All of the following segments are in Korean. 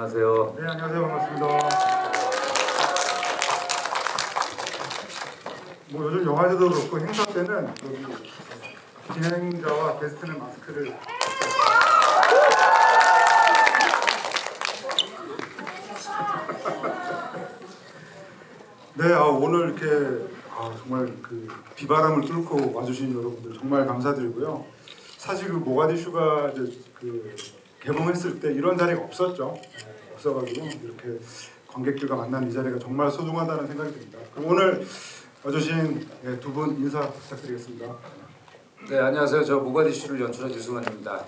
안녕하세요. 네, 안녕하세요. 반갑습니다. 뭐 요즘 영화제도 그렇고 행사 때는 여기 진행자와 게스트는 마스크를 네, 오늘 이렇게 정말 그 비바람을 뚫고 와주신 여러분들 정말 감사드리고요. 사실 그 모가디슈가 이제 그 개봉했을 때 이런 자리가 없었죠. 없어가지고 이렇게 관객들과 만난 이 자리가 정말 소중하다는 생각이 듭니다. 그럼 오늘 와주신 두 분 인사 부탁드리겠습니다. 네, 안녕하세요. 저 모가디슈를 연출한 유승환입니다.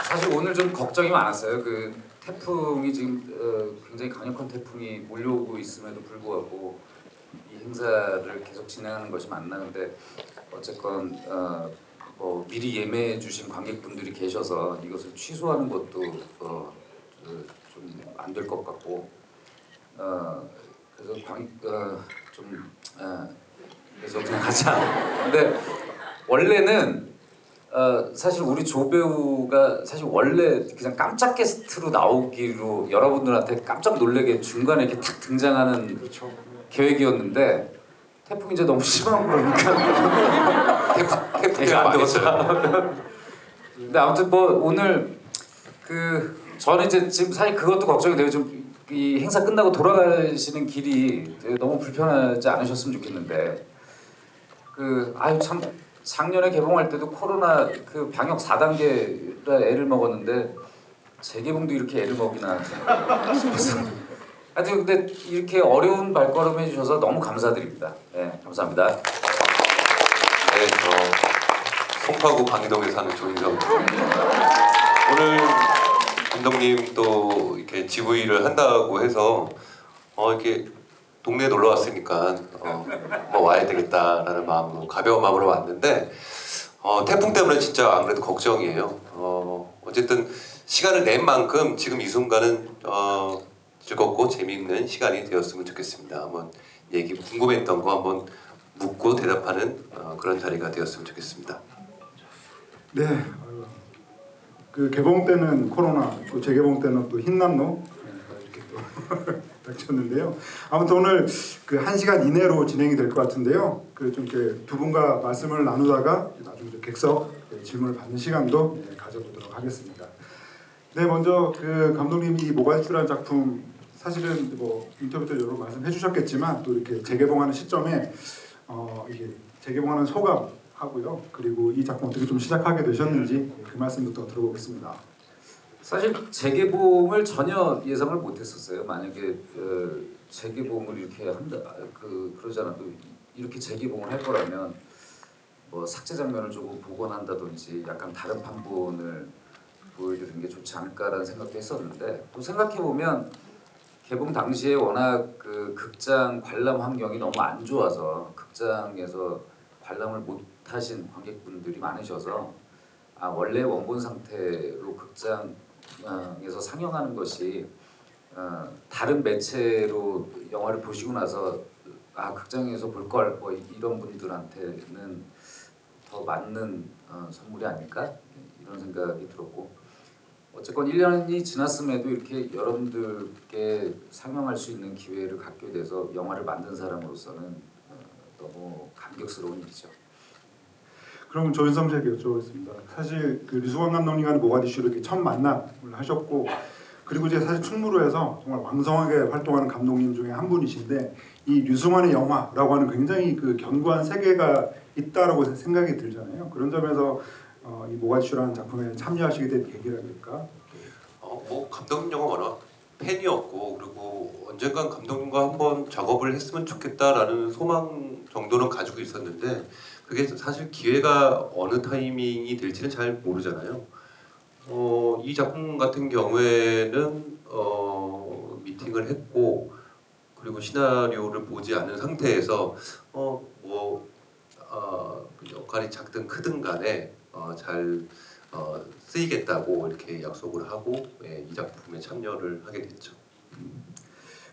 사실 오늘 좀 걱정이 많았어요. 그 태풍이 지금 굉장히 강력한 태풍이 몰려오고 있음에도 불구하고 이 행사를 계속 진행하는 것이 맞나. 근데 어쨌건 뭐 미리 예매해 주신 관객분들이 계셔서 이것을 취소하는 것도 좀 안 될 것 같고 그래서 그래서 그냥 하자. 근데 원래는 사실 우리 조 배우가 사실 원래 그냥 깜짝 게스트로 나오기로 여러분들한테 깜짝 놀래게 중간에 이렇게 탁 등장하는 그렇죠. 계획이었는데 태풍이 이제 너무 심하고 그러니까 태풍이 안 되겠어요. 근데 아무튼 뭐 오늘 그 저는 이제 지금 사실 그것도 걱정이 돼요. 좀 이 행사 끝나고 돌아가시는 길이 너무 불편하지 않으셨으면 좋겠는데 참 작년에 개봉할 때도 코로나 그 방역 4단계라 애를 먹었는데 재개봉도 이렇게 애를 먹이나 싶어서 하여튼 근데 이렇게 어려운 발걸음 해주셔서 너무 감사드립니다. 네, 감사합니다. 네, 저 송파구 방이동에 사는 조인성. 오늘 감독님 또 이렇게 GV를 한다고 해서 이렇게 동네에 놀러 왔으니까 뭐 와야 되겠다라는 마음으로 가벼운 마음으로 왔는데 태풍 때문에 진짜 안 그래도 걱정이에요. 어쨌든 시간을 낸 만큼 지금 이 순간은 즐겁고 재미있는 시간이 되었으면 좋겠습니다. 한번 얘기 궁금했던 거 한번 묻고 대답하는 그런 자리가 되었으면 좋겠습니다. 네, 그 개봉 때는 코로나, 또 재개봉 때는 또 흰남노 이렇게 또 닥쳤는데요. 아무튼 오늘 그 1시간 이내로 진행이 될 것 같은데요. 그 좀 이렇게 두 분과 말씀을 나누다가 나중에 객석 질문을 받는 시간도 가져보도록 하겠습니다. 네, 먼저 그 감독님이 이 모가디슈라는 작품 사실은 뭐 인터뷰 때 여러 말씀해 주셨겠지만 또 이렇게 재개봉하는 시점에 이게 재개봉하는 소감 하고요. 그리고 이 작품 어떻게 좀 시작하게 되셨는지 그 말씀부터 들어보겠습니다. 사실 재개봉을 전혀 예상을 못했었어요. 만약에 재개봉을 이렇게 한다 그러지 않아도 이렇게 재개봉을 할 거라면 뭐 삭제 장면을 조금 복원한다든지 약간 다른 판본을 보여드리는 게 좋지 않을까라는 생각도 했었는데 또 생각해 보면 개봉 당시에 워낙 그 극장 관람 환경이 너무 안 좋아서 극장에서 관람을 못 하신 관객분들이 많으셔서 원래 원본 상태로 극장에서 상영하는 것이 다른 매체로 영화를 보시고 나서 극장에서 볼 걸 뭐 이런 분들한테는 더 맞는 선물이 아닐까 이런 생각이 들었고 어쨌건 1년이 지났음에도 이렇게 여러분들께 상영할 수 있는 기회를 갖게 돼서 영화를 만든 사람으로서는 너무 감격스러운 일이죠. 그럼 조인성 씨에게 여쭤보겠습니다. 사실 그 류승환 감독님과는 모가디슈로 이렇게 첫 만남을 하셨고 그리고 이제 사실 충무로에서 정말 왕성하게 활동하는 감독님 중에 한 분이신데 이 류승환의 영화라고 하는 굉장히 그 견고한 세계가 있다라고 생각이 들잖아요. 그런 점에서 이 모가디슈라는 작품에 참여하시게 된 계기랄까? 뭐 감독님 영화 워낙 팬이었고 그리고 언젠간 감독님과 한번 작업을 했으면 좋겠다라는 소망 정도는 가지고 있었는데 그게 사실 기회가 어느 타이밍이 될지는 잘 모르잖아요. 이 작품 같은 경우에는 미팅을 했고 그리고 시나리오를 보지 않은 상태에서 그 역할이 작든 크든 간에 잘 쓰이겠다고 이렇게 약속을 하고 이 작품에 참여를 하게 됐죠.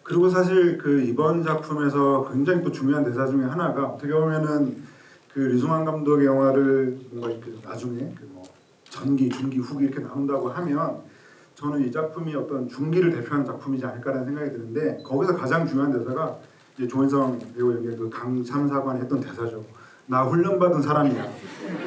그리고 사실 그 이번 작품에서 굉장히 또 중요한 대사 중에 하나가 어떻게 보면은 그 류승환 감독의 영화를 뭔가 그 나중에 그 뭐 전기, 중기, 후기 이렇게 나눈다고 하면 저는 이 작품이 어떤 중기를 대표하는 작품이지 않을까라는 생각이 드는데 거기서 가장 중요한 대사가 이제 조인성 배우 연기의 그 강참사관이 했던 대사죠. 나 훈련받은 사람이야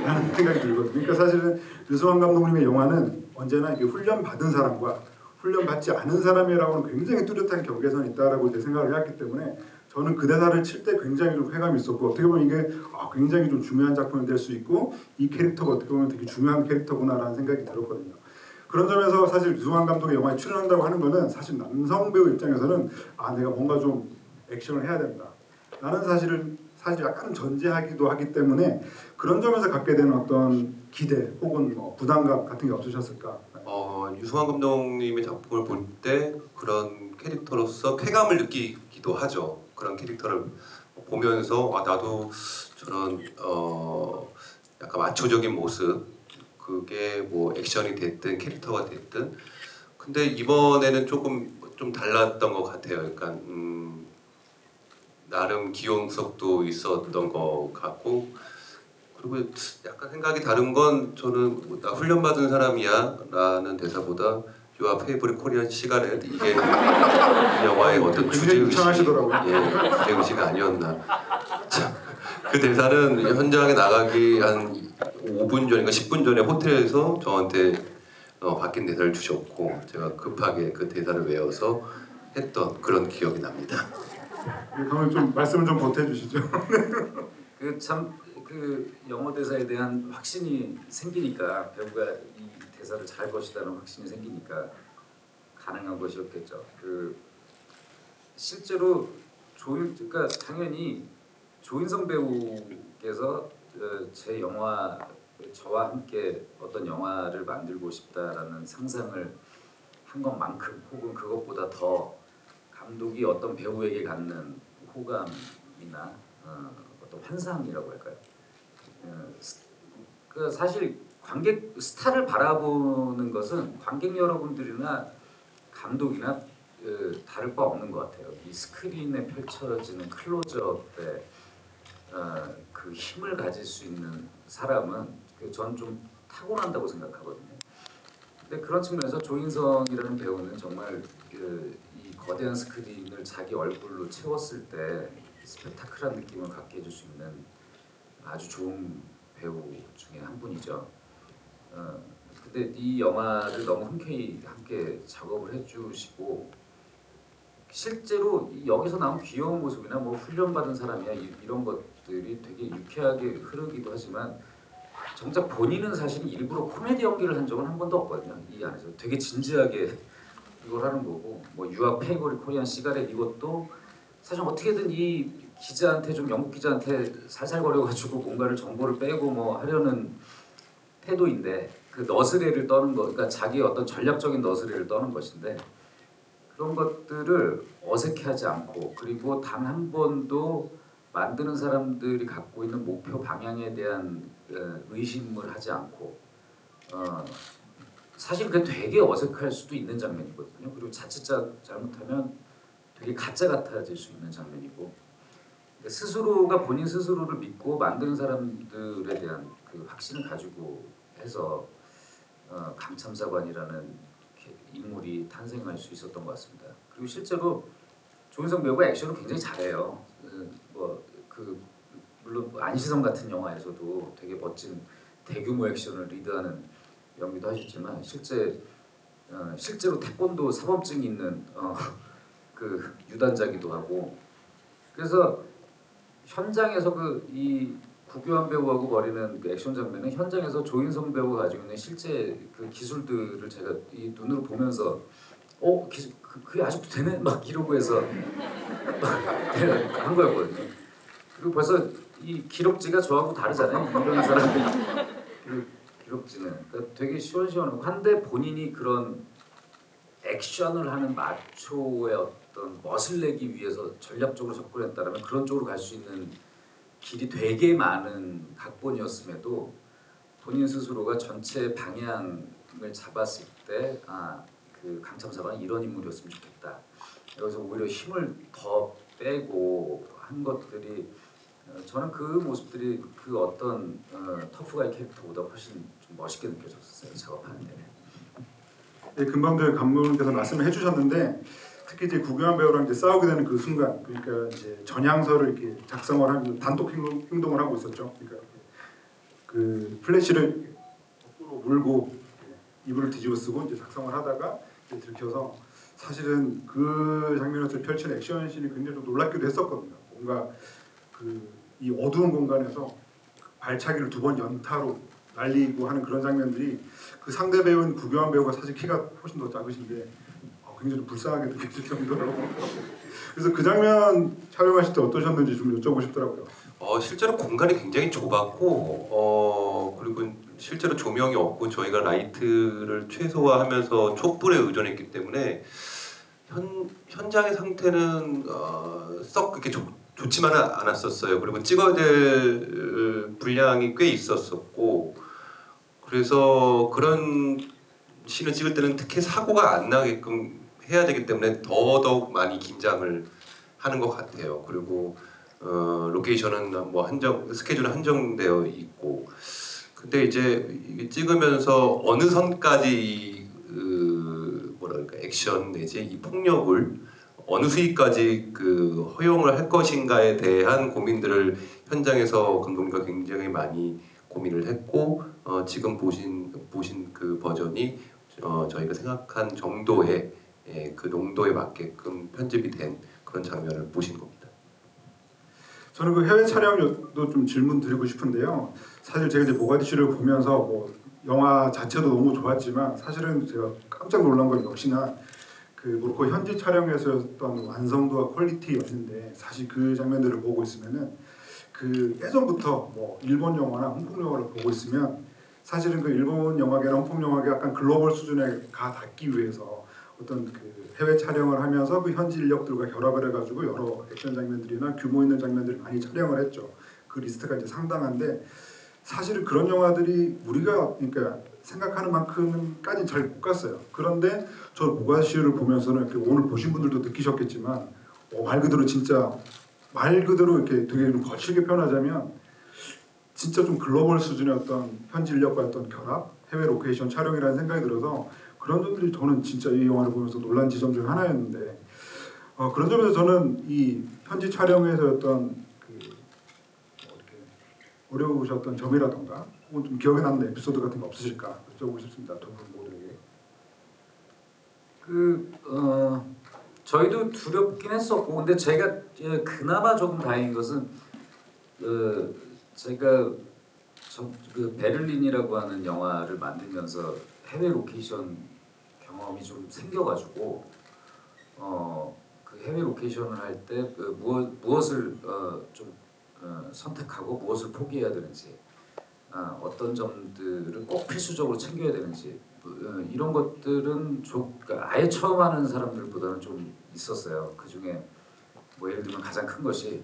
라는 생각이 들거든요. 그러니까 사실은 류승환 감독님의 영화는 언제나 이게 훈련받은 사람과 훈련받지 않은 사람이라고는 굉장히 뚜렷한 경계선이 있다라고 이제 생각을 해왔기 때문에 저는 그 대사를 칠 때 굉장히 좀 쾌감이 있었고 어떻게 보면 이게 굉장히 좀 중요한 작품이 될 수 있고 이 캐릭터가 어떻게 보면 되게 중요한 캐릭터구나라는 생각이 들었거든요. 그런 점에서 사실 류승환 감독의 영화에 출연한다고 하는 거는 사실 남성 배우 입장에서는 내가 뭔가 좀 액션을 해야 된다 라는 사실 약간 전제하기도 하기 때문에 그런 점에서 갖게 되는 어떤 기대 혹은 부담감 같은 게 없으셨을까? 유승환 감독님의 작품을 볼 때 그런 캐릭터로서 쾌감을 느끼기도 하죠. 그런 캐릭터를 보면서 나도 저런 약간 마초적인 모습, 그게 뭐 액션이 됐든 캐릭터가 됐든, 근데 이번에는 조금 좀 달랐던 것 같아요. 그러니까 나름 귀여움성도 있었던 것 같고, 그리고 약간 생각이 다른 건 저는 나 훈련받은 사람이야 라는 대사보다 You are favorite Korean cigarette, 이게 이 영화의 어떤 주제의식, 주제의식 아니었나. 참, 그 대사는 현장에 나가기 한 5분 전인가 10분 전에 호텔에서 저한테 바뀐 대사를 주셨고 제가 급하게 그 대사를 외워서 했던 그런 기억이 납니다. 그러면 좀 말씀을 좀 보태주시죠. 그 영어 대사에 대한 확신이 생기니까 배우가 이 대사를 잘 것이다는 확신이 생기니까 가능한 것이었겠죠. 실제로 그러니까 당연히 조인성 배우께서 제 영화 저와 함께 어떤 영화를 만들고 싶다라는 상상을 한 것만큼 혹은 그것보다 더 감독이 어떤 배우에게 갖는 호감이나 어떤 환상이라고 할까요? 그 사실 관객 스타를 바라보는 것은 관객 여러분들이나 감독이나 다를 바 없는 것 같아요. 이 스크린에 펼쳐지는 클로즈업에 그 힘을 가질 수 있는 사람은 전 좀 타고난다고 생각하거든요. 근데 그런 측면에서 조인성이라는 배우는 정말 이 거대한 스크린을 자기 얼굴로 채웠을 때 스펙타클한 느낌을 갖게 해줄 수 있는 아주 좋은 배우 중에 한 분이죠. 근데 이 영화를 너무 흔쾌히 함께 작업을 해주시고 실제로 여기서 나온 귀여운 모습이나 뭐 훈련받은 사람이야 이런 것들이 되게 유쾌하게 흐르기도 하지만 정작 본인은 사실 일부러 코미디 연기를 한 적은 한 번도 없거든요. 이 안에서 되게 진지하게 이걸 하는 거고 뭐 유학 페이보리 코리안 시가렛 이것도 사실 어떻게든 이 기자한테 좀 영국 기자한테 살살거려가지고 뭔가를 정보를 빼고 뭐 하려는 태도인데 그 너스레를 떠는 거, 그러니까 자기의 어떤 전략적인 너스레를 떠는 것인데 그런 것들을 어색해하지 않고 그리고 단 한 번도 만드는 사람들이 갖고 있는 목표 방향에 대한 의심을 하지 않고 사실 그게 되게 어색할 수도 있는 장면이거든요. 그리고 자칫 잘못하면 되게 가짜 같아질 수 있는 장면이고 스스로가 본인 스스로를 믿고 만드는 사람들에 대한 그 확신을 가지고 해서 강참사관이라는 인물이 탄생할 수 있었던 것 같습니다. 그리고 실제로 조인성 배우가 액션을 굉장히 잘해요. 물론 안시성 같은 영화에서도 되게 멋진 대규모 액션을 리드하는 연기도 하셨지만 실제로 태권도 사범증이 있는 그 유단자기도 하고 그래서 현장에서 이 구교환 배우하고 벌이는 그 액션 장면은 현장에서 조인성 배우가 가지고 있는 실제 그 기술들을 제가 이 눈으로 보면서 그게 아직도 되네 막 이러고 해서 한 거였거든요. 그리고 벌써 이 기록지가 저하고 다르잖아요. 이런 사람이 기록지는 그러니까 되게 시원시원하고 한데 본인이 그런 액션을 하는 마초의 어떤 멋을 내기 위해서 전략적으로 접근했다면 그런 쪽으로 갈 수 있는 길이 되게 많은 각본이었음에도 본인 스스로가 전체 방향을 잡았을 때 그 강참사관은 이런 인물이었으면 좋겠다. 여기서 오히려 힘을 더 빼고 한 것들이 저는 그 모습들이 그 어떤 터프가이 캐릭터보다 훨씬 좀 멋있게 느껴졌어요. 작업하는 내내. 네, 금방도 감독님께서 말씀을 해주셨는데 특히 이제 구교환 배우랑 이제 싸우게 되는 그 순간, 그러니까 이제 전향서를 이렇게 작성을 하면서 단독 행동을 하고 있었죠. 그러니까 그 플래시를 거꾸로 물고 이불을 뒤집어 쓰고 이제 작성을 하다가 이제 들켜서 사실은 그 장면에서 펼치는 액션씬이 굉장히 좀 놀랍기도 했었거든요. 뭔가 그 이 어두운 공간에서 발차기를 2번 연타로 날리고 하는 그런 장면들이 그 상대 배우인 구교환 배우가 사실 키가 훨씬 더 작으신데 굉장히 좀 불쌍하게 느껴질 정도로 그래서 그 장면 촬영하실 때 어떠셨는지 좀 여쭤보고 싶더라고요. 실제로 공간이 굉장히 좁았고 그리고 실제로 조명이 없고 저희가 라이트를 최소화하면서 촛불에 의존했기 때문에 현장의 상태는 썩 그렇게 좋지만은 않았었어요. 그리고 찍어야 될 분량이 꽤 있었었고 그래서 그런 씬을 찍을 때는 특히 사고가 안 나게끔 해야 되기 때문에 더더욱 많이 긴장을 하는 것 같아요. 그리고 로케이션은 뭐 스케줄은 한정되어 있고 근데 이제 이게 찍으면서 어느 선까지 뭐랄까 액션 내지 이 폭력을 어느 수위까지 허용을 할 것인가에 대한 고민들을 현장에서 감독님과 굉장히 많이 고민을 했고 지금 보신 그 버전이 저희가 생각한 정도의 그 농도에 맞게끔 편집이 된 그런 장면을 보신 겁니다. 저는 그 해외 촬영도 좀 질문 드리고 싶은데요. 사실 제가 이제 모가디슈를 보면서 뭐 영화 자체도 너무 좋았지만 사실은 제가 깜짝 놀란 건 역시나 그 모로코 현지 촬영에서였던 완성도와 퀄리티였는데 사실 그 장면들을 보고 있으면은 그 예전부터 뭐 일본 영화나 홍콩 영화를 보고 있으면 사실은 그 일본 영화계나 홍콩 영화계 약간 글로벌 수준에 가 닿기 위해서 어떤 그 해외 촬영을 하면서 그 현지 인력들과 결합을 해가지고 여러 액션 장면들이나 규모 있는 장면들을 많이 촬영을 했죠. 그 리스트가 이제 상당한데 사실은 그런 영화들이 우리가 그러니까 생각하는 만큼까지는 잘 못 갔어요. 그런데 저 모가디슈를 보면서는 이렇게 오늘 보신 분들도 느끼셨겠지만 말 그대로 진짜 말 그대로 이렇게 되게 좀 거칠게 표현하자면 진짜 좀 글로벌 수준의 어떤 현지 인력과의 어떤 결합, 해외 로케이션 촬영이라는 생각이 들어서 그런 점들이 저는 진짜 이 영화를 보면서 놀란 지점 중 하나였는데 그런 점에서 저는 이 현지 촬영에서 어떤 그 이렇게 어려우셨던 점이라던가 혹은 좀 기억에 남는 에피소드 같은 거 없으실까 여쭤보고 싶습니다. 두 분 모두에게. 저희도 두렵긴 했었고 근데 제가 그나마 조금 다행인 것은 제가 그 베를린이라고 하는 영화를 만들면서 해외 로케이션 경험이 좀 생겨가지고 그 해외 로케이션을 할 때 무엇을 좀 선택하고 무엇을 포기해야 되는지 어떤 점들을 꼭 필수적으로 챙겨야 되는지 이런 것들은 그러니까 아예 처음 하는 사람들보다는 좀 있었어요. 그 중에 뭐 예를 들면 가장 큰 것이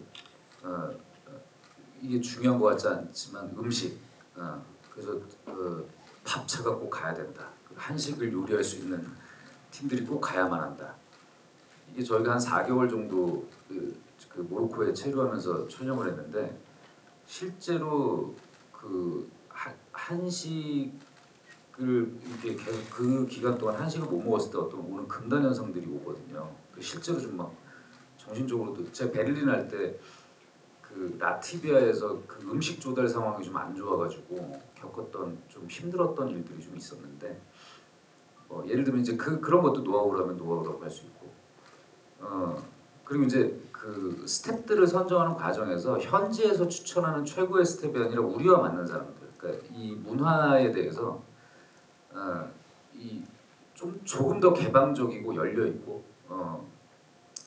이게 중요한 것 같지 않지만 음식. 그래서 밥차가 꼭 가야 된다. 한식을 요리할 수 있는 팀들이 꼭 가야만 한다. 이게 저희가 한 4개월 정도 그 모로코에 체류하면서 촬영을 했는데 실제로 그 한식을 이렇게 계속 그 기간 동안 한식을 못 먹었을 때 어떤 오는 금단 현상들이 오거든요. 실제로 좀 막 정신적으로도 제가 베를린 할 때 그 라트비아에서 그 음식 조달 상황이 좀 안 좋아가지고 겪었던 좀 힘들었던 일들이 좀 있었는데 예를 들면 이제 그런 것도 노하우라면 노하우라고 할 수 있고 그리고 이제 그 스텝들을 선정하는 과정에서 현지에서 추천하는 최고의 스텝이 아니라 우리와 맞는 사람들, 그러니까 이 문화에 대해서 이 좀 조금 더 개방적이고 열려 있고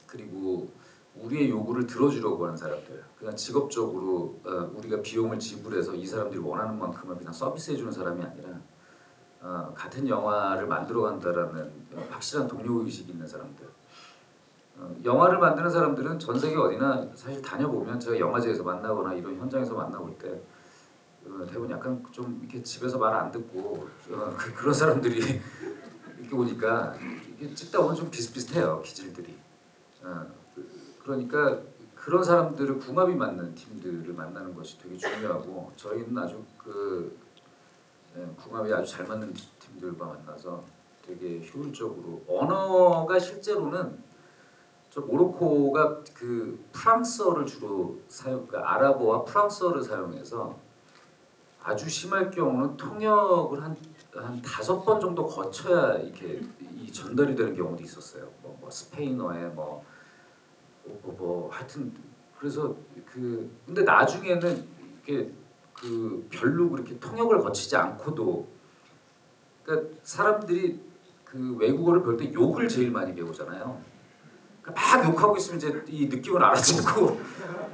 그리고 우리의 요구를 들어주려고 하는 사람들, 그냥 직업적으로 우리가 비용을 지불해서 이 사람들이 원하는 만큼을 그냥 서비스해주는 사람이 아니라 같은 영화를 만들어간다라는 확실한 동료의식이 있는 사람들. 영화를 만드는 사람들은 전 세계 어디나 사실 다녀보면 제가 영화제에서 만나거나 이런 현장에서 만나볼 때 대부분 약간 좀 이렇게 집에서 말 안 듣고 그런 사람들이 이렇게 오니까 이게 찍다 보면 좀 비슷비슷해요, 기질들이. 그러니까 그런 사람들을 궁합이 맞는 팀들을 만나는 것이 되게 중요하고 저희는 아주 궁합이 아주 잘 맞는 팀들과 만나서 되게 효율적으로 언어가 실제로는 저 모로코가 그 프랑스어를 주로 그러니까 아랍어와 프랑스어를 사용해서 아주 심할 경우는 통역을 한 5번 정도 거쳐야 이렇게 이 전달이 되는 경우도 있었어요. 뭐 스페인어에 뭐 하여튼 그래서 근데 나중에는 이게 별로 그렇게 통역을 거치지 않고도 그러니까 사람들이 그 외국어를 배울 때 욕을 제일 많이 배우잖아요. 그러니까 막 욕하고 있으면 이제 이 느낌을 알아채고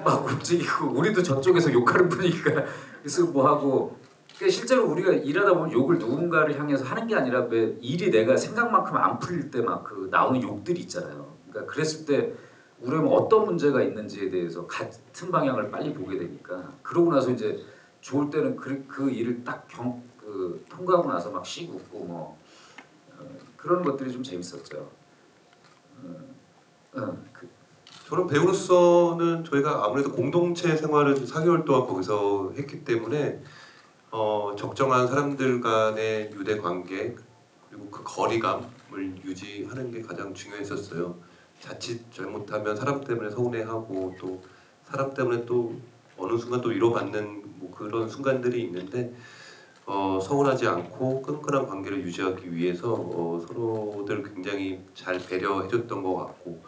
막 움직이고 우리도 저쪽에서 욕하는 분위기가 그래서 뭐 하고 그러니까 실제로 우리가 일하다 보면 욕을 누군가를 향해서 하는 게 아니라 왜 일이 내가 생각만큼 안 풀릴 때 막 나오는 욕들이 있잖아요. 그러니까 그랬을 때 우리는 어떤 문제가 있는지에 대해서 같은 방향을 빨리 보게 되니까 그러고 나서 이제 좋을 때는 그 일을 딱 통과하고 나서 막 씩 웃고 뭐 그런 것들이 좀 재밌었죠. 저는 배우로서는 저희가 아무래도 공동체 생활을 4개월 동안 거기서 했기 때문에 적정한 사람들 간의 유대 관계 그리고 그 거리감을 유지하는 게 가장 중요했었어요. 자칫 잘못하면 사람 때문에 서운해하고 또 사람 때문에 또 어느 순간 또 위로받는 뭐 그런 순간들이 있는데 서운하지 않고 끈끈한 관계를 유지하기 위해서 서로들 굉장히 잘 배려해줬던 것 같고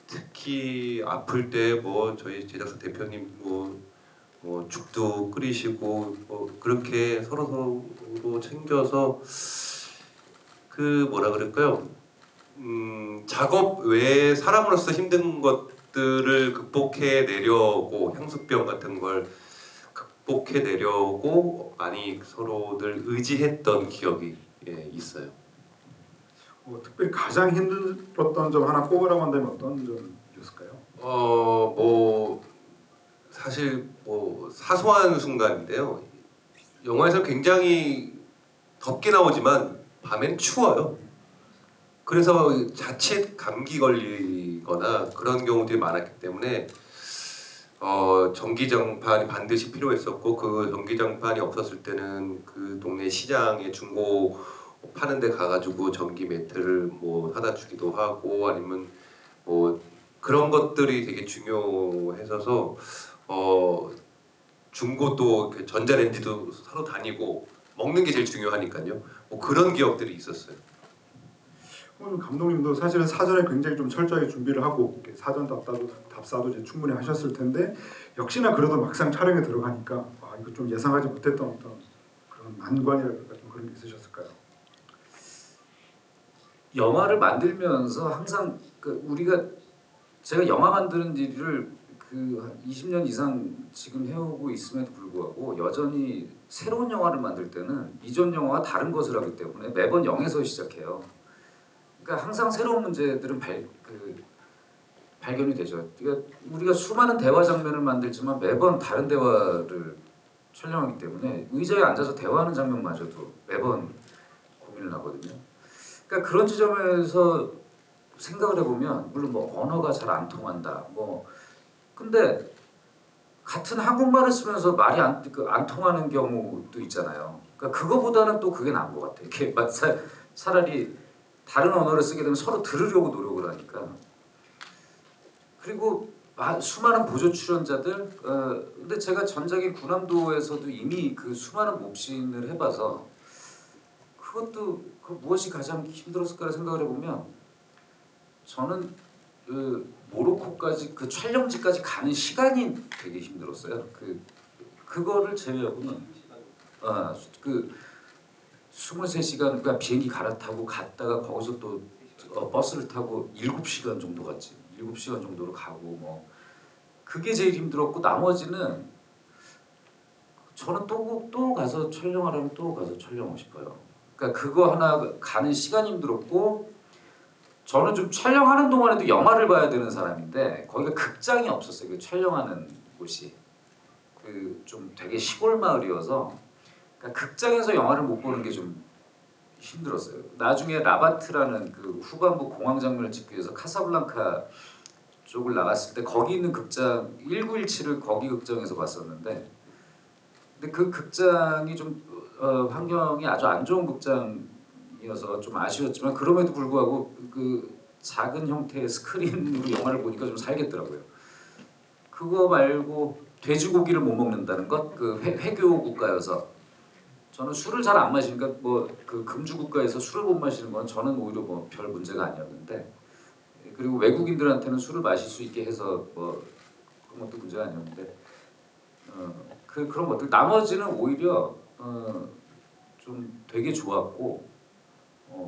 특히 아플 때 뭐 저희 제작사 대표님 뭐 죽도 끓이시고 그렇게 서로 챙겨서 그 뭐라 그럴까요? 작업 외에 사람으로서 힘든 것들을 극복해 내려고 향수병 같은 걸 극복해 내려고 많이 서로들 의지했던 기억이 있어요. 특별히 가장 힘들었던 점 하나 꼽으라고 한다면 어떤 점이었을까요? 뭐 사실 뭐 사소한 순간인데요. 영화에서 굉장히 덥게 나오지만 밤엔 추워요. 그래서 자칫 감기 걸리거나 그런 경우들이 많았기 때문에 전기장판이 반드시 필요했었고 그 전기장판이 없었을 때는 그 동네 시장에 중고 파는 데 가가지고 전기 매트를 뭐 사다 주기도 하고 아니면 뭐 그런 것들이 되게 중요해서서 중고도 전자레인지도 사러 다니고 먹는 게 제일 중요하니까요. 뭐 그런 기억들이 있었어요. 감독님도 사실은 사전에 굉장히 좀 철저하게 준비를 하고 사전 답사도 이제 충분히 하셨을 텐데 역시나 그래도 막상 촬영에 들어가니까 이거 좀 예상하지 못했던 어떤 그런 난관이랄까 좀 그런 게 있으셨을까요? 영화를 만들면서 항상 제가 영화 만드는 일을 한 20년 이상 지금 해오고 있음에도 불구하고 여전히 새로운 영화를 만들 때는 이전 영화와 다른 것을 하기 때문에 매번 0에서 시작해요. 그러니까 항상 새로운 문제들은 발견이 되죠. 그러니까 우리가 수많은 대화 장면을 만들지만 매번 다른 대화를 촬영하기 때문에 의자에 앉아서 대화하는 장면마저도 매번 고민을 하거든요. 그러니까 그런 지점에서 생각을 해보면 물론 뭐 언어가 잘 안 통한다. 근데 같은 한국말을 쓰면서 말이 안 통하는 경우도 있잖아요. 그러니까 그거보다는 또 그게 나은 것 같아요. 이렇게 차라리 다른 언어를 쓰게 되면 서로 들으려고 노력을 하니까. 그리고 수많은 보조 출연자들. 근데 제가 전작인 군함도에서도 이미 그 수많은 몫신을 해봐서 그것도 무엇이 가장 힘들었을까 생각을 해보면 저는 모로코까지 촬영지까지 가는 시간이 되게 힘들었어요. 그거를 제외하고는 23시간 그러니까 비행기 갈아타고 갔다가 거기서 또 버스를 타고 7시간 정도 갔지. 7시간 정도로 가고 그게 제일 힘들었고 나머지는 저는 또 가서 촬영하려면 또 가서 촬영하고 싶어요. 그러니까 그거 하나 가는 시간이 힘들었고 저는 좀 촬영하는 동안에도 영화를 봐야 되는 사람인데 거기가 극장이 없었어요. 그 촬영하는 곳이 좀 되게 시골 마을이어서 그러니까 극장에서 영화를 못 보는 게 좀 힘들었어요. 나중에 라바트라는 그 후반부 공황 장면을 찍기 위해서 카사블랑카 쪽을 나갔을 때 거기 있는 극장 1917을 거기 극장에서 봤었는데 근데 그 극장이 좀 환경이 아주 안 좋은 극장이어서 좀 아쉬웠지만 그럼에도 불구하고 그 작은 형태의 스크린으로 영화를 보니까 좀 살겠더라고요. 그거 말고 돼지고기를 못 먹는다는 것, 그 회교 국가여서 저는 술을 잘 안 마시니까 뭐 그 금주 국가에서 술을 못 마시는 건 저는 오히려 뭐 별 문제가 아니었는데 그리고 외국인들한테는 술을 마실 수 있게 해서 뭐 그런 것도 문제가 아니었는데 그런 것들 나머지는 오히려 좀 되게 좋았고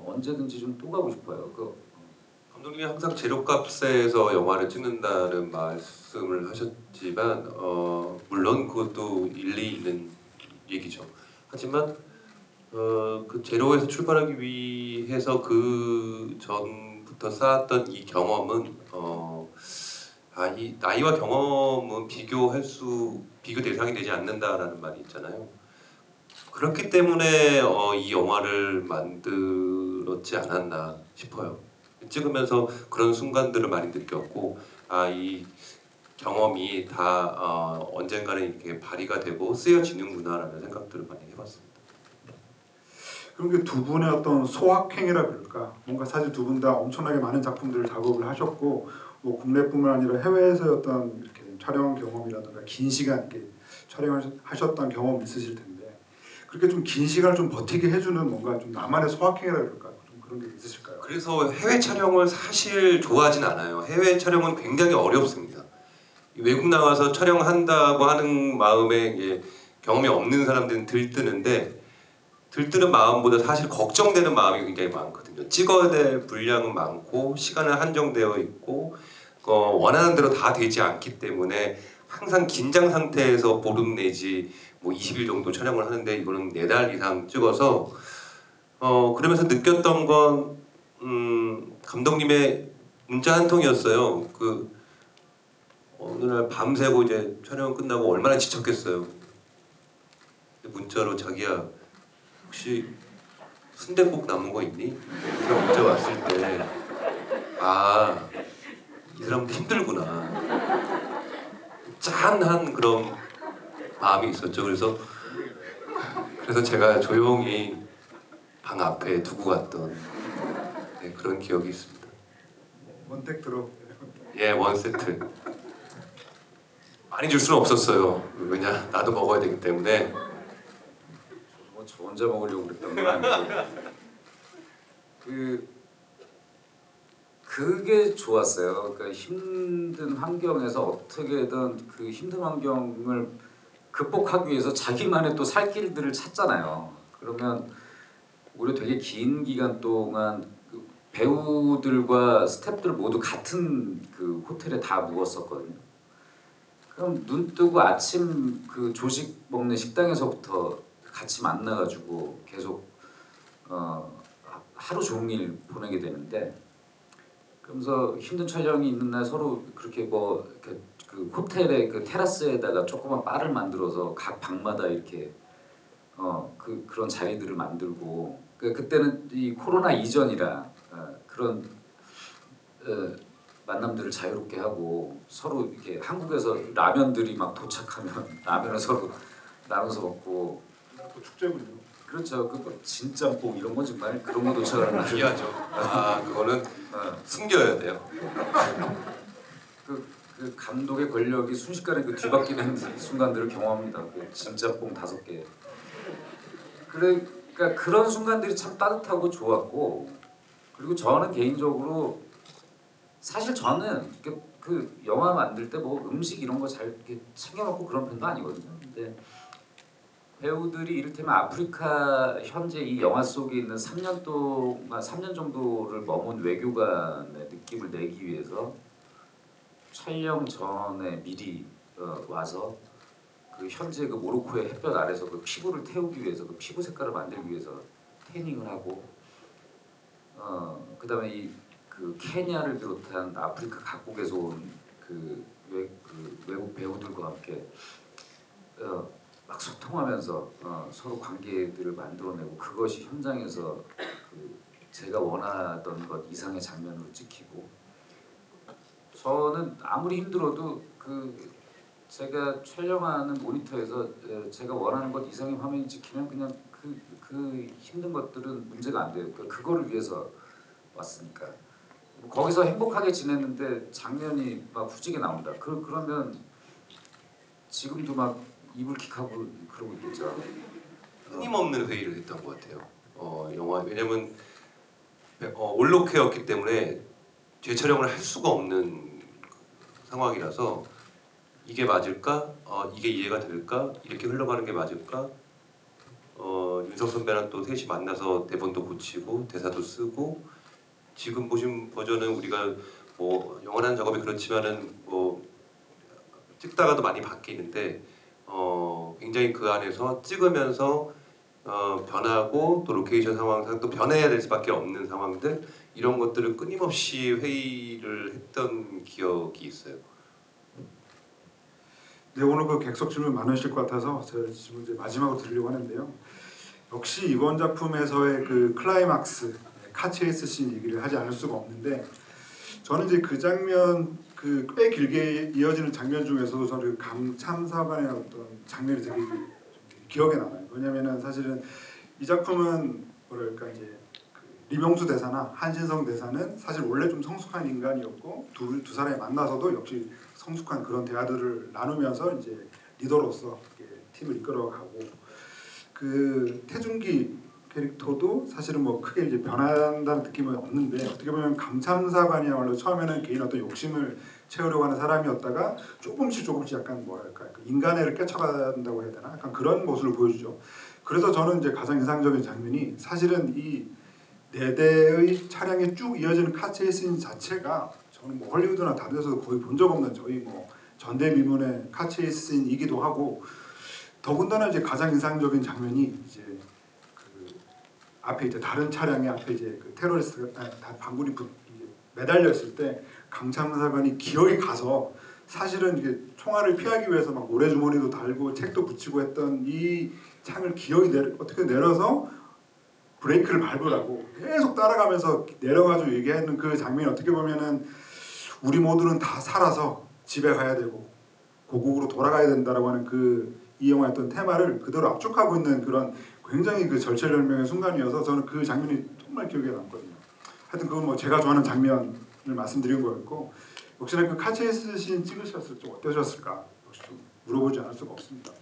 언제든지 좀 또 가고 싶어요. 감독님이 항상 재료값에서 영화를 찍는다는 말씀을 하셨지만 물론 그것도 일리 있는 얘기죠. 하지만 그 제로에서 출발하기 위해서 그 전부터 쌓았던 이 경험은 이 나이와 경험은 비교 대상이 되지 않는다라는 말이 있잖아요. 그렇기 때문에 이 영화를 만들었지 않았나 싶어요. 찍으면서 그런 순간들을 많이 느꼈고 이 경험이 다 언젠가는 이렇게 발휘가 되고 쓰여지는구나라는 생각들을 많이 해봤습니다. 그런 게 두 분의 어떤 소확행이라 그럴까? 뭔가 사실 두 분 다 엄청나게 많은 작품들을 작업을 하셨고 뭐 국내뿐만 아니라 해외에서 어떤 이렇게 촬영 경험이라든가 긴 시간 이렇게 촬영하셨던 경험 있으실 텐데 그렇게 좀 긴 시간을 좀 버티게 해주는 뭔가 좀 나만의 소확행이라 그럴까? 좀 그런 게 있으실까요? 그래서 해외 촬영을 사실 좋아하진 않아요. 해외 촬영은 굉장히 어렵습니다. 외국 나가서 촬영한다고 하는 마음에 경험이 없는 사람들은 들뜨는데 들뜨는 마음보다 사실 걱정되는 마음이 굉장히 많거든요. 찍어야 될 분량은 많고 시간은 한정되어 있고 원하는 대로 다 되지 않기 때문에 항상 긴장 상태에서 보름 내지 뭐 20일 정도 촬영을 하는데 이거는 4달 이상 찍어서 그러면서 느꼈던 건 감독님의 문자 한 통이었어요. 그 어느 날 밤새고 이제 촬영 끝나고 얼마나 지쳤겠어요. 문자로 자기야 혹시 순댓국 남은 거 있니? 이렇게 문자 왔을 때 이 사람도 힘들구나. 짠한 그런 마음이 있었죠. 그래서 제가 조용히 방 앞에 두고 갔던 그런 기억이 있습니다. 원택 들어. 예, 원 세트. 많이 줄 수는 없었어요. 왜냐 나도 먹어야 되기 때문에. 뭐 저 혼자 먹으려고 그랬던 건 아니고 그게 좋았어요. 그러니까 힘든 환경에서 어떻게든 그 힘든 환경을 극복하기 위해서 자기만의 또 살 길들을 찾잖아요. 그러면 오히려 되게 긴 기간 동안 그 배우들과 스태프들 모두 같은 그 호텔에 다 묵었었거든요. 그럼 눈 뜨고 아침 그 조식 먹는 식당에서부터 같이 만나가지고 계속 하루 종일 보내게 되는데 그러면서 힘든 촬영이 있는 날 서로 그렇게 뭐 그 호텔의 그 테라스에다가 조그만 바를 만들어서 각 방마다 이렇게 그런 자리들을 만들고 그때는 이 코로나 이전이라 그런 만남들을 자유롭게 하고 서로 이렇게 한국에서 라면들이 막 도착하면 라면을 서로 나눠서 먹고 또 축제군요. 그렇죠. 그 진짬뽕 이런 거 정말 그런 거 도착하는 날 이해하죠. 그거는 숨겨야 돼요. 그 감독의 권력이 순식간에 그 뒤바뀌는 순간들을 경험합니다. 그 진짬뽕 5개. 그러니까 그런 순간들이 참 따뜻하고 좋았고 그리고 저는 개인적으로 사실 저는 그 영화 만들 때 뭐 음식 이런 거 잘 챙겨 먹고 그런 편도 아니거든요. 근데 배우들이 이를테면 아프리카 현재 이 영화 속에 있는 3년 동안 3년 정도를 머문 외교관의 느낌을 내기 위해서 촬영 전에 미리 와서 그 현재 그 모로코의 햇볕 아래서 그 피부를 태우기 위해서 그 피부 색깔을 만들기 위해서 태닝을 하고 그다음에 이 그 케냐를 비롯한 아프리카 각국에서 온 그 외국 배우들과 함께 막 소통하면서 서로 관계들을 만들어내고 그것이 현장에서 제가 원하던 것 이상의 장면으로 찍히고 저는 아무리 힘들어도 제가 촬영하는 모니터에서 제가 원하는 것 이상의 화면이 찍히면 그냥 그 힘든 것들은 문제가 안 돼요. 그거를 위해서 왔으니까. 거기서 행복하게 지냈는데 장면이 막 후지게 나온다. 그러면 지금도 막 이불킥하고 그러고 있겠죠. 끊임없는 회의를 했던 것 같아요. 영화 왜냐면 올로케였기 때문에 재촬영을 할 수가 없는 상황이라서 이게 맞을까? 이게 이해가 될까? 이렇게 흘러가는 게 맞을까? 윤석 선배랑 또 셋이 만나서 대본도 고치고 대사도 쓰고 지금 보신 버전은 우리가 뭐 영원한 작업이 그렇지만은 뭐 찍다가도 많이 바뀌는데 굉장히 그 안에서 찍으면서 변하고 또 로케이션 상황상 또 변해야 될 수밖에 없는 상황들 이런 것들을 끊임없이 회의를 했던 기억이 있어요. 네, 오늘 그 객석 질문 많으실 것 같아서 제가 질문 이제 마지막으로 드리려고 하는데요. 역시 이번 작품에서의 그 클라이막스 카체이스 씬 얘기를 하지 않을 수가 없는데 저는 이제 그 장면 꽤 길게 이어지는 장면 중에서도 저는 그 감참사관의 어떤 장면이 되게 기억에 남아요. 왜냐면은 사실은 이 작품은 뭐랄까 이제 리명수 대사나 한신성 대사는 사실 원래 좀 성숙한 인간이었고 두 사람이 만나서도 역시 성숙한 그런 대화들을 나누면서 이제 리더로서 팀을 이끌어가고 그 태중기 캐릭터도 사실은 뭐 크게 이제 변한다는 느낌은 없는데 어떻게 보면 감참사관이야말로 처음에는 개인 어떤 욕심을 채우려고 하는 사람이었다가 조금씩 약간 뭐랄까 인간애를 깨쳐간다고 해야 되나 약간 그런 모습을 보여주죠. 그래서 저는 이제 가장 인상적인 장면이 사실은 이 4대의 차량이 쭉 이어지는 카체이스 자체가 저는 뭐 헐리우드나 다른 데서도 거의 본 적 없는 저희 뭐 전대미문의 카체이스이기도 하고 더군다나 이제 가장 인상적인 장면이 이제 그 앞에 이제 다른 차량의 앞에 이제 그 테러리스트가 반군이 매달려 있을 때 강참사관이 기어이 가서 사실은 이게 총알을 피하기 위해서 막 모래주머니도 달고 책도 붙이고 했던 이 창을 기어이 어떻게 내려서 브레이크를 밟으라고 계속 따라가면서 내려가지고 얘기하는 그 장면이 어떻게 보면은 우리 모두는 다 살아서 집에 가야 되고 고국으로 돌아가야 된다라고 하는 이 영화의 어떤 테마를 그대로 압축하고 있는 그런 굉장히 그 절체절명의 순간이어서 저는 그 장면이 정말 기억에 남거든요. 하여튼 그건 뭐 제가 좋아하는 장면을 말씀드린 거였고 역시나 그 카체이스 씬 찍으셨을 때 어떠셨을까 역시 좀 물어보지 않을 수가 없습니다.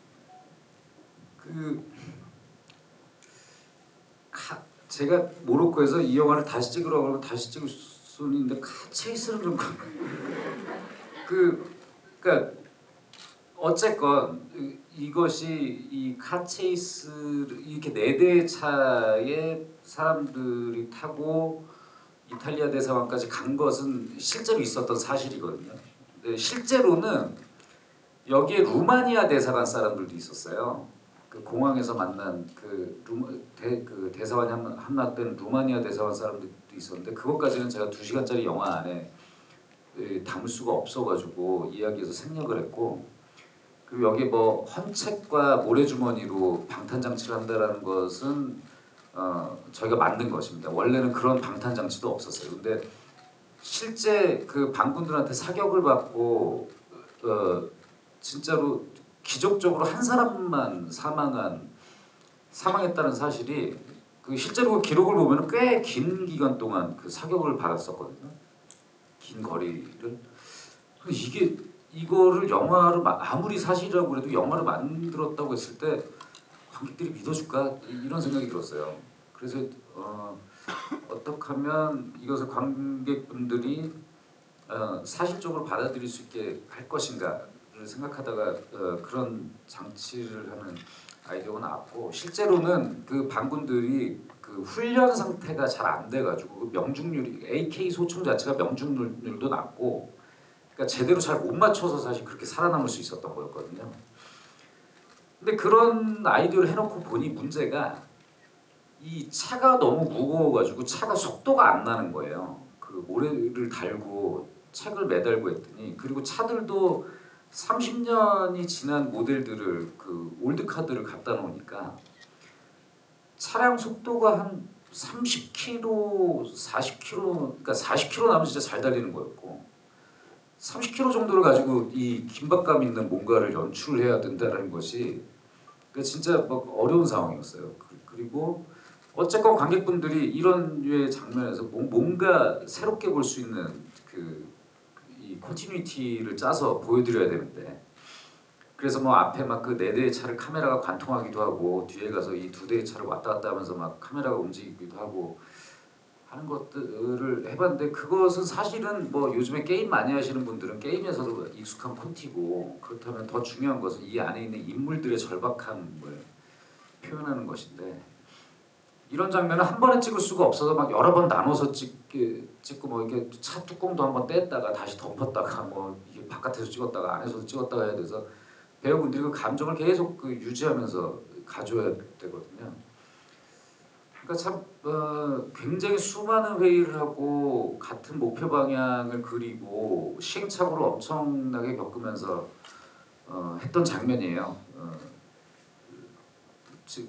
제가 모로코에서 이 영화를 다시 찍으라고 그러면 다시 찍을 수는 있는데 카체이스는 좀 그러니까 어쨌건 이것이 이 카체이스 이렇게 4대 차에 사람들이 타고 이탈리아 대사관까지 간 것은 실제로 있었던 사실이거든요. 근데 실제로는 여기에 루마니아 대사관 사람들도 있었어요. 그 공항에서 만난 대사관이 함락된 루마니아 대사관 사람들도 있었는데 그것까지는 제가 2시간짜리 영화 안에 담을 수가 없어가지고 이야기에서 생략을 했고 그리고 여기 뭐 헌책과 모래주머니로 방탄장치를 한다라는 것은 저희가 만든 것입니다. 원래는 그런 방탄장치도 없었어요. 근데 실제 그 반군들한테 사격을 받고 진짜로 기적적으로 한 사람만 사망했다는 사실이 실제로 그 기록을 보면 꽤 긴 기간 동안 그 사격을 받았었거든요. 긴 거리를. 이거를 영화를 아무리 사실이라고 그래도 영화를 만들었다고 했을 때 관객들이 믿어줄까 이런 생각이 들었어요. 그래서 어떻게 하면 이것을 관객분들이 사실적으로 받아들일 수 있게 할 것인가를 생각하다가 그런 장치를 하는 아이디어가 나왔고 실제로는 그 반군들이 그 훈련 상태가 잘 안 돼가지고 그 명중률이 AK 소총 자체가 명중률도 낮고 그러니까 제대로 잘 못 맞춰서 사실 그렇게 살아남을 수 있었던 거였거든요. 근데 그런 아이디어를 해놓고 보니 문제가 이 차가 너무 무거워가지고 차가 속도가 안 나는 거예요. 그 모래를 달고 책을 매달고 했더니 그리고 차들도 30년이 지난 모델들을 그 올드카들을 갖다 놓으니까 차량 속도가 한 30km, 40km, 그러니까 40km 나면 진짜 잘 달리는 거였고 30kg 정도를 가지고 이 긴박감 있는 뭔가를 연출을 해야 된다는 것이 진짜 막 어려운 상황이었어요. 그리고 어쨌건 관객분들이 이런 류의 장면에서 뭔가 새롭게 볼 수 있는 이 컨티뉴이티를 짜서 보여드려야 되는데, 그래서 뭐 앞에 막 그 4대의 차를 카메라가 관통하기도 하고 뒤에 가서 이 2대의 차를 왔다 갔다 하면서 막 카메라가 움직이기도 하고 하는 것들을 해봤는데, 그것은 사실은 뭐 요즘에 게임 많이 하시는 분들은 게임에서도 익숙한 콘티고, 그렇다면 더 중요한 것은 이 안에 있는 인물들의 절박함을 표현하는 것인데, 이런 장면은 한 번에 찍을 수가 없어서 막 여러 번 나눠서 찍고 뭐 이렇게 차 뚜껑도 한번 뗐다가 다시 덮었다가 뭐 이게 바깥에서 찍었다가 안에서도 찍었다가 해야 돼서 배우분들이 그 감정을 계속 유지하면서 가져야 되거든요. 그러니까 참 굉장히 수많은 회의를 하고 같은 목표 방향을 그리고 시행착오를 엄청나게 겪으면서 했던 장면이에요.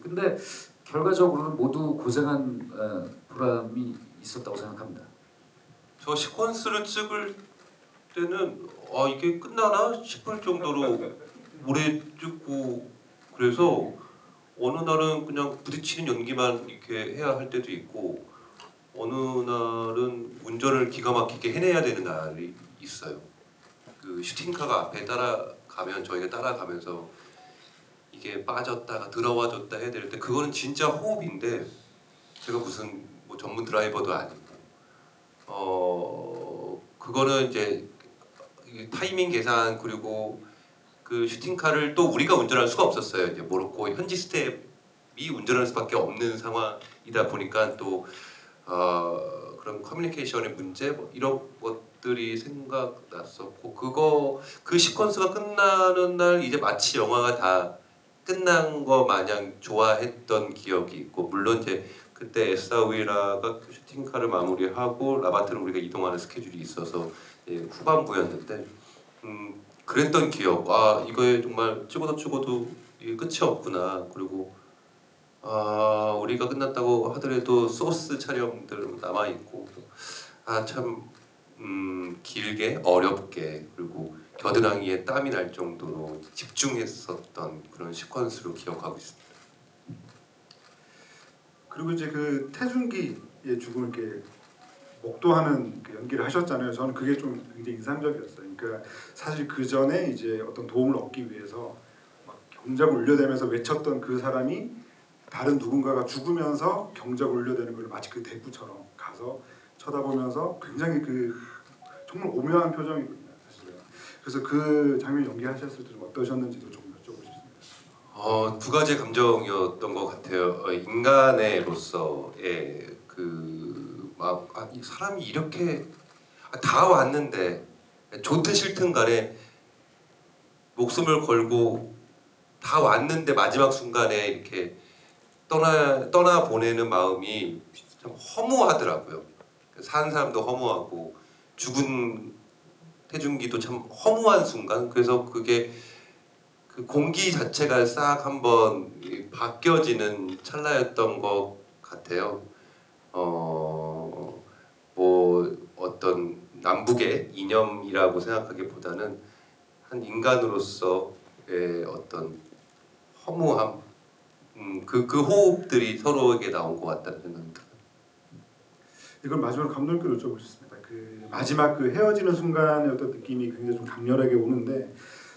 근데 결과적으로는 모두 고생한 보람이 있었다고 생각합니다. 저 시퀀스를 찍을 때는 이게 끝나나 싶을 정도로 오래 찍고, 그래서 어느 날은 그냥 부딪히는 연기만 이렇게 해야 할 때도 있고, 어느 날은 운전을 기가 막히게 해내야 되는 날이 있어요. 그 슈팅카가 앞에 따라가면 저희가 따라가면서 이게 빠졌다가 들어와줬다 해야 될 때, 그거는 진짜 호흡인데, 제가 무슨 뭐 전문 드라이버도 아니고 그거는 이제 타이밍 계산, 그리고 그 슈팅카를 또 우리가 운전할 수가 없었어요. 이제 모로코 현지 스텝이 운전할 수밖에 없는 상황이다 보니까 또 그런 커뮤니케이션의 문제 뭐 이런 것들이 생각났었고, 그 시퀀스가 끝나는 날 이제 마치 영화가 다 끝난 거 마냥 좋아했던 기억이 있고, 물론 이제 그때 에사우이라가 슈팅카를 마무리하고 라바트는 우리가 이동하는 스케줄이 있어서 후반부였는데, 그랬던 기억. 이거에 정말 찍어도 이게 끝이 없구나. 그리고 우리가 끝났다고 하더라도 소스 촬영들 남아 있고, 참 길게 어렵게, 그리고 겨드랑이에 땀이 날 정도로 집중했었던 그런 시퀀스로 기억하고 있습니다. 그리고 이제 그 태준기의 죽음을 이렇게 목도하는 그 연기를 하셨잖아요. 저는 그게 좀 굉장히 인상적이었어요. 그러니까 사실 그 전에 이제 어떤 도움을 얻기 위해서 막 경작을 울려대면서 외쳤던 그 사람이 다른 누군가가 죽으면서 경작을 울려대는 걸 마치 그 대구처럼 가서 쳐다보면서 굉장히 정말 오묘한 표정이거든요, 사실은. 그래서 그 장면 연기하셨을 때 좀 어떠셨는지도 좀 여쭤보고 싶습니다. 두 가지 감정이었던 것 같아요. 인간으로서의 이 사람이 이렇게 다 왔는데, 좋든 싫든 간에 목숨을 걸고 다 왔는데 마지막 순간에 이렇게 떠나 보내는 마음이 참 허무하더라고요. 사는 사람도 허무하고 죽은 태준기도 참 허무한 순간. 그래서 그게 그 공기 자체가 싹 한번 바뀌어지는 찰나였던 것 같아요. 뭐 어떤 남북의 이념이라고 생각하기보다는 한 인간으로서의 어떤 허무함, 그 호흡들이 서로에게 나온 것 같다는 생각이 들어요. 이걸 마지막으로 감독님께 여쭤보고 싶습니다. 그 마지막 그 헤어지는 순간의 어떤 느낌이 굉장히 좀 강렬하게 오는데,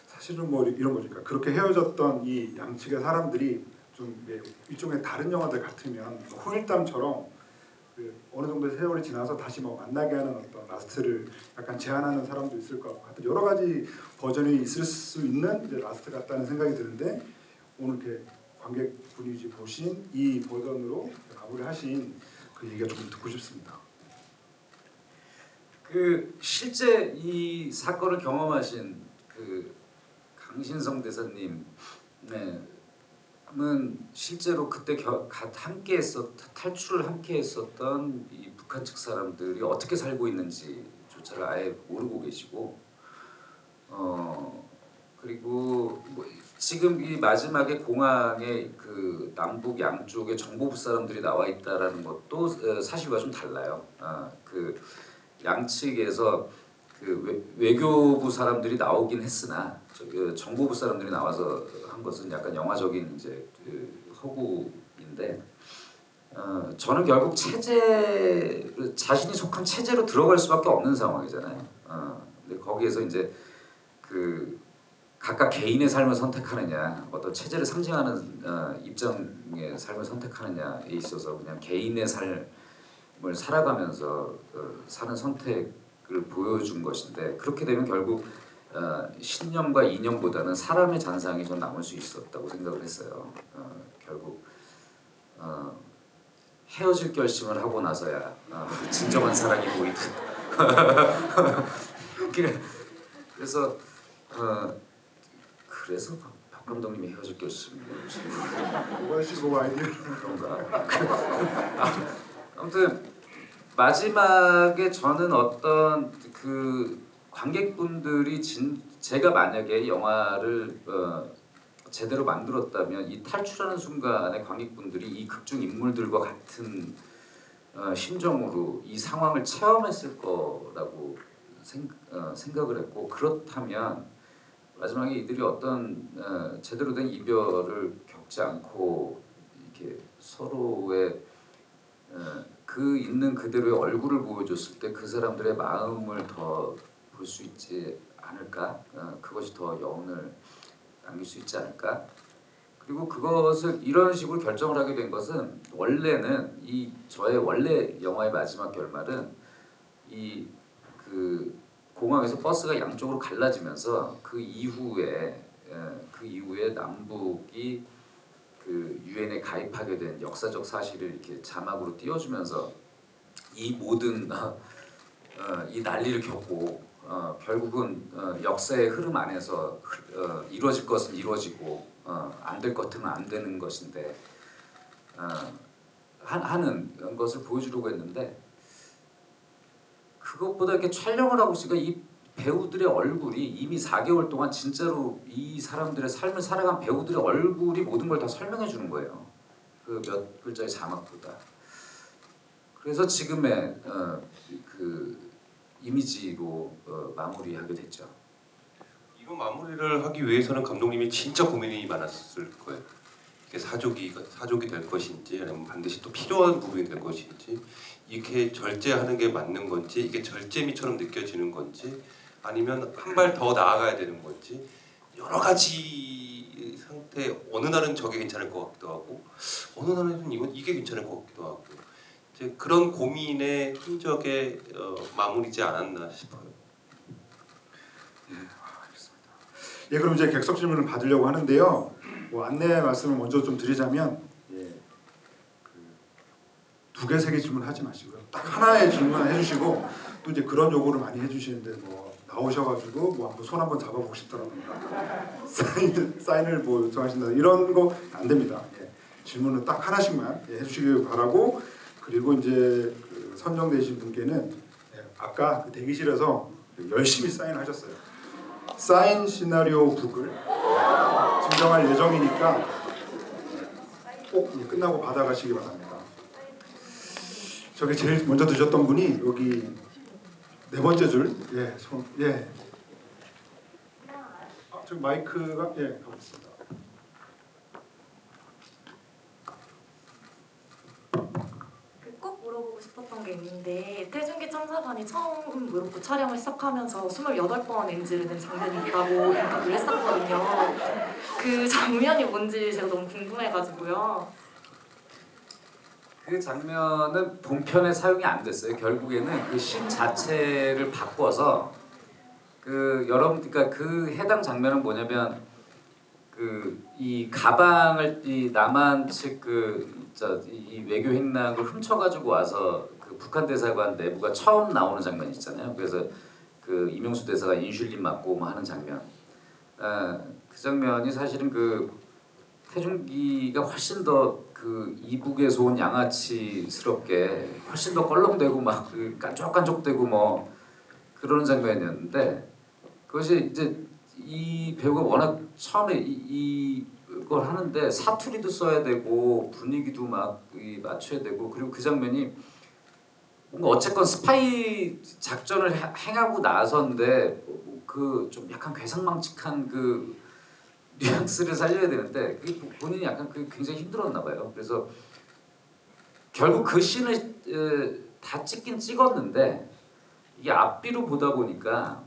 사실은 뭐 이런 거니까 그렇게 헤어졌던 이 양측의 사람들이 좀 일종의 다른 영화들 같으면 후일담처럼 어느 정도의 세월이 지나서 다시 뭐 만나게 하는 어떤 라스트를 약간 제안하는 사람도 있을 것 같고, 하여튼 여러 가지 버전이 있을 수 있는 이제 라스트 같다는 생각이 드는데, 오늘 이렇게 관객분이 보신 이 버전으로 마무리하신 그 얘기가 좀 듣고 싶습니다. 그 실제 이 사건을 경험하신 그 강신성 대사님, 은 실제로 그때 탈출을 함께 했었던 이 북한 측 사람들이 어떻게 살고 있는지조차를 아예 모르고 계시고, 그리고 뭐 지금 이 마지막에 공항에 그 남북 양쪽에 정보부 사람들이 나와 있다라는 것도 사실과 좀 달라요. 그 양측에서 외교부 사람들이 나오긴 했으나 정보부 사람들이 나와서 한 것은 약간 영화적인 이제 허구인데 저는 결국 체제 자신이 속한 체제로 들어갈 수밖에 없는 상황이잖아요. 근데 거기에서 이제 각각 개인의 삶을 선택하느냐, 어떤 체제를 상징하는 입장의 삶을 선택하느냐에 있어서 그냥 개인의 삶을 살아가면서 사는 선택을 보여준 것인데 그렇게 되면 결국 신념과 이념보다는 사람의 잔상이 좀 남을 수 있었다고 생각을 했어요. 결국 헤어질 결심을 하고 나서야 진정한 사랑이 보이듯. 그래서 박 감독님이 헤어질 결심 뭐하시고 아이디어 그런가. 아무튼 마지막에 저는 어떤 관객분들이 제가 만약에 영화를 제대로 만들었다면 이 탈출하는 순간에 관객분들이 이 극중 인물들과 같은 심정으로 이 상황을 체험했을 거라고 생각을 했고 그렇다면 마지막에 이들이 어떤 제대로 된 이별을 겪지 않고 이렇게 서로의 그 있는 그대로의 얼굴을 보여줬을 때 그 사람들의 마음을 더 볼 수 있지 않을까? 그것이 더 여운을 남길 수 있지 않을까? 그리고 그것을 이런 식으로 결정을 하게 된 것은 원래는 저의 원래 영화의 마지막 결말은 공항에서 버스가 양쪽으로 갈라지면서 그 이후에 남북이 유엔에 가입하게 된 역사적 사실을 이렇게 자막으로 띄워주면서 이 모든 이 난리를 겪고 결국은 역사의 흐름 안에서 이루어질 것은 이루어지고 안 될 것은 안 되는 것인데 하는 것을 보여주려고 했는데 그것보다 이렇게 촬영을 하고 있으니까 이 배우들의 얼굴이 이미 4개월 동안 진짜로 이 사람들의 삶을 살아간 배우들의 얼굴이 모든 걸 다 설명해 주는 거예요. 그 몇 글자의 자막보다. 그래서 지금의 이미지로 마무리하게 됐죠. 이거 마무리를 하기 위해서는 감독님이 진짜 고민이 많았을 거예요. 이게 사족이 될 것인지 아니면 반드시 또 필요한 부분이 될 것인지 이렇게 절제하는 게 맞는 건지 이게 절제미처럼 느껴지는 건지 아니면 한 발 더 나아가야 되는 건지 여러 가지 상태 어느 날은 저게 괜찮을 것 같기도 하고 어느 날은 이게 괜찮을 것 같기도 하고 이제 그런 고민의 흔적에 마무리지 않았나 싶어요. 예, 그럼 이제 객석 질문을 받으려고 하는데요. 안내 말씀을 먼저 좀 드리자면, 두 개, 세 개 질문 하지 마시고요. 딱 하나의 질문만 해주시고, 또 이제 그런 요구를 많이 해주시는데 나오셔가지고 한번 손 한번 잡아보고 싶더라고요. 사인을 요청하신다 이런 거 안 됩니다. 질문은 딱 하나씩만 해주시길 바라고 그리고 이제 선정되신 분께는 아까 대기실에서 열심히 사인하셨어요. 사인 시나리오 북을 증정할 예정이니까 꼭 끝나고 받아가시기 바랍니다. 저기 제일 먼저 드셨던 분이 여기 네 번째 줄, 저기 마이크가 가고 있습니다. 꼭 물어보고 싶었던 게 있는데 태중기 참사관이 처음 무릎부 촬영을 시작하면서 28번 NG를 낸 장면이 있다고 인터뷰를 했었거든요. 그 장면이 뭔지 제가 너무 궁금해가지고요. 그 장면은 본편에 사용이 안 됐어요. 결국에는 그 씬 자체를 바꿔서 그러니까 그 해당 장면은 뭐냐면 이 가방을 이 남한 측 이 외교 행락을 훔쳐가지고 와서 그 북한 대사관 내부가 처음 나오는 장면 있잖아요. 그래서 이명수 대사가 인슐린 맞고 하는 장면. 그 장면이 사실은 태중기가 훨씬 더 이북에서 온 양아치스럽게 훨씬 더 껄렁대고 깐족깐족대고 그러는 장면이었는데 그것이 이제 이 배우가 워낙 처음에 이걸 하는데 사투리도 써야 되고 분위기도 맞춰야 되고 그리고 그 장면이 뭔가 어쨌건 스파이 작전을 행하고 나서인데 그 좀 약간 괴상망측한 그 뉘앙스를 살려야 되는데 그게 본인이 약간 그 굉장히 힘들었나 봐요. 그래서 결국 그 씬을 다 찍긴 찍었는데 이게 앞뒤로 보다 보니까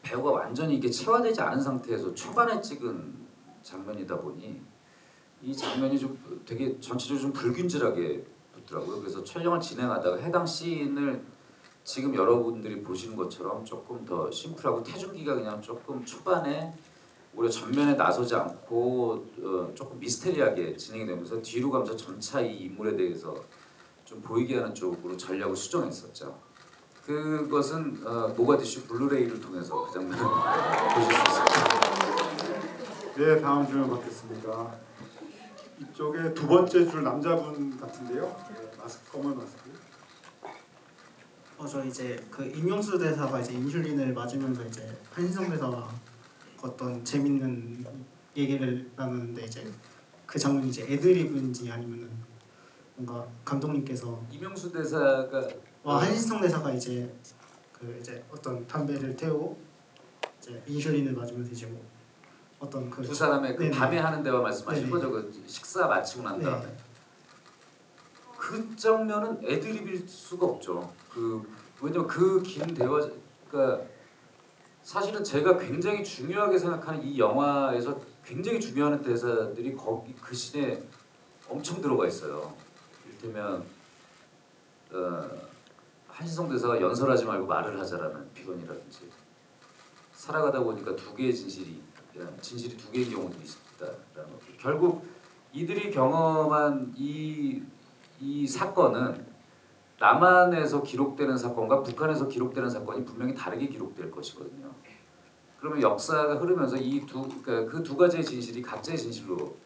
배우가 완전히 이게 체화되지 않은 상태에서 초반에 찍은 장면이다 보니 이 장면이 좀 되게 전체적으로 좀 불균질하게 붙더라고요. 그래서 촬영을 진행하다가 해당 씬을 지금 여러분들이 보시는 것처럼 조금 더 심플하고 태준기가 그냥 조금 초반에 오히려 전면에 나서지 않고 조금 미스테리하게 진행이 되면서 뒤로 가면서 점차 이 인물에 대해서 좀 보이게 하는 쪽으로 전략을 수정했었죠. 그것은 모가디슈 블루레이를 통해서 그 장면을 보실 수 있습니다. 네, 다음 질문 받겠습니다. 이쪽에 두 번째 줄 남자분 같은데요. 네, 마스크 검은 마스크. 저 이제 그 임용수 대사가 이제 인슐린을 맞으면서 이제 한신성 대사가 어떤 재밌는 얘기를 나누는데 이제 그 장면이 이제 애드리브인지 아니면은 뭔가 감독님께서 이명수 대사가 한신성 대사가 이제 그 이제 어떤 담배를 태우고 이제 인슐린을 맞으면서 이제 뭐 어떤 그 두 사람의 그 네네. 밤에 하는 대화 말씀하신 네네. 거죠? 그 식사 마치고 난 다음에 네. 그 장면은 애드립일 수가 없죠. 왜냐면 그 긴 대화 그러니까 사실은 제가 굉장히 중요하게 생각하는 이 영화에서 굉장히 중요한 대사들이 거기 그 씬에 엄청 들어가 있어요. 이를테면 한신성 대사가 연설하지 말고 말을 하자라는 표현이라든지 살아가다 보니까 두 개의 진실이 두 개의 경우도 있다라는 것. 결국 이들이 경험한 이 사건은 남한에서 기록되는 사건과 북한에서 기록되는 사건이 분명히 다르게 기록될 것이거든요. 그러면 역사가 흐르면서 그 두 가지의 진실이 각자의 진실로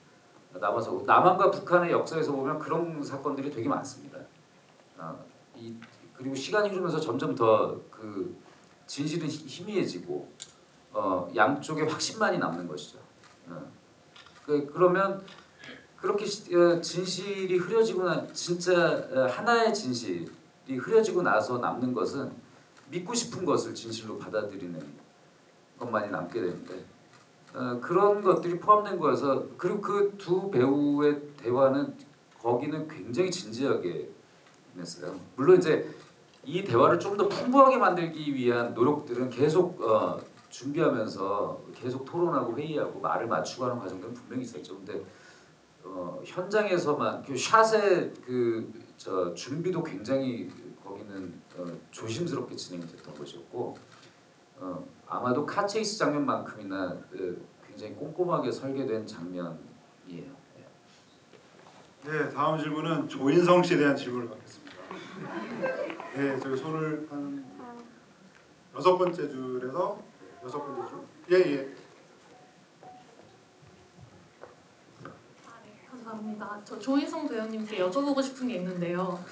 남아서 남한과 북한의 역사에서 보면 그런 사건들이 되게 많습니다. 그리고 시간이 흐르면서 점점 더 그 진실은 희미해지고 양쪽에 확신만이 남는 것이죠. 그러면 그렇게 진실이 흐려지고 진짜 하나의 진실이 흐려지고 나서 남는 것은 믿고 싶은 것을 진실로 받아들이는 것만이 남게 되는데 그런 것들이 포함된 거여서 그리고 그 두 배우의 대화는 거기는 굉장히 진지하게 했어요. 물론 이제 이 대화를 좀 더 풍부하게 만들기 위한 노력들은 계속 준비하면서 계속 토론하고 회의하고 말을 맞추고 하는 과정들은 분명히 있었죠. 근데 현장에서만 그 샷의 준비도 굉장히 거기는 조심스럽게 진행됐던 것이었고 아마도 카체이스 장면만큼이나 굉장히 꼼꼼하게 설계된 장면이에요. 네, 다음 질문은 조인성 씨에 대한 질문을 받겠습니다. 네, 저희 손을 한 6번째 줄에서 6번째 줄. 예. 감사합니다. 저 조인성 배우님께 여쭤보고 싶은 게 있는데요.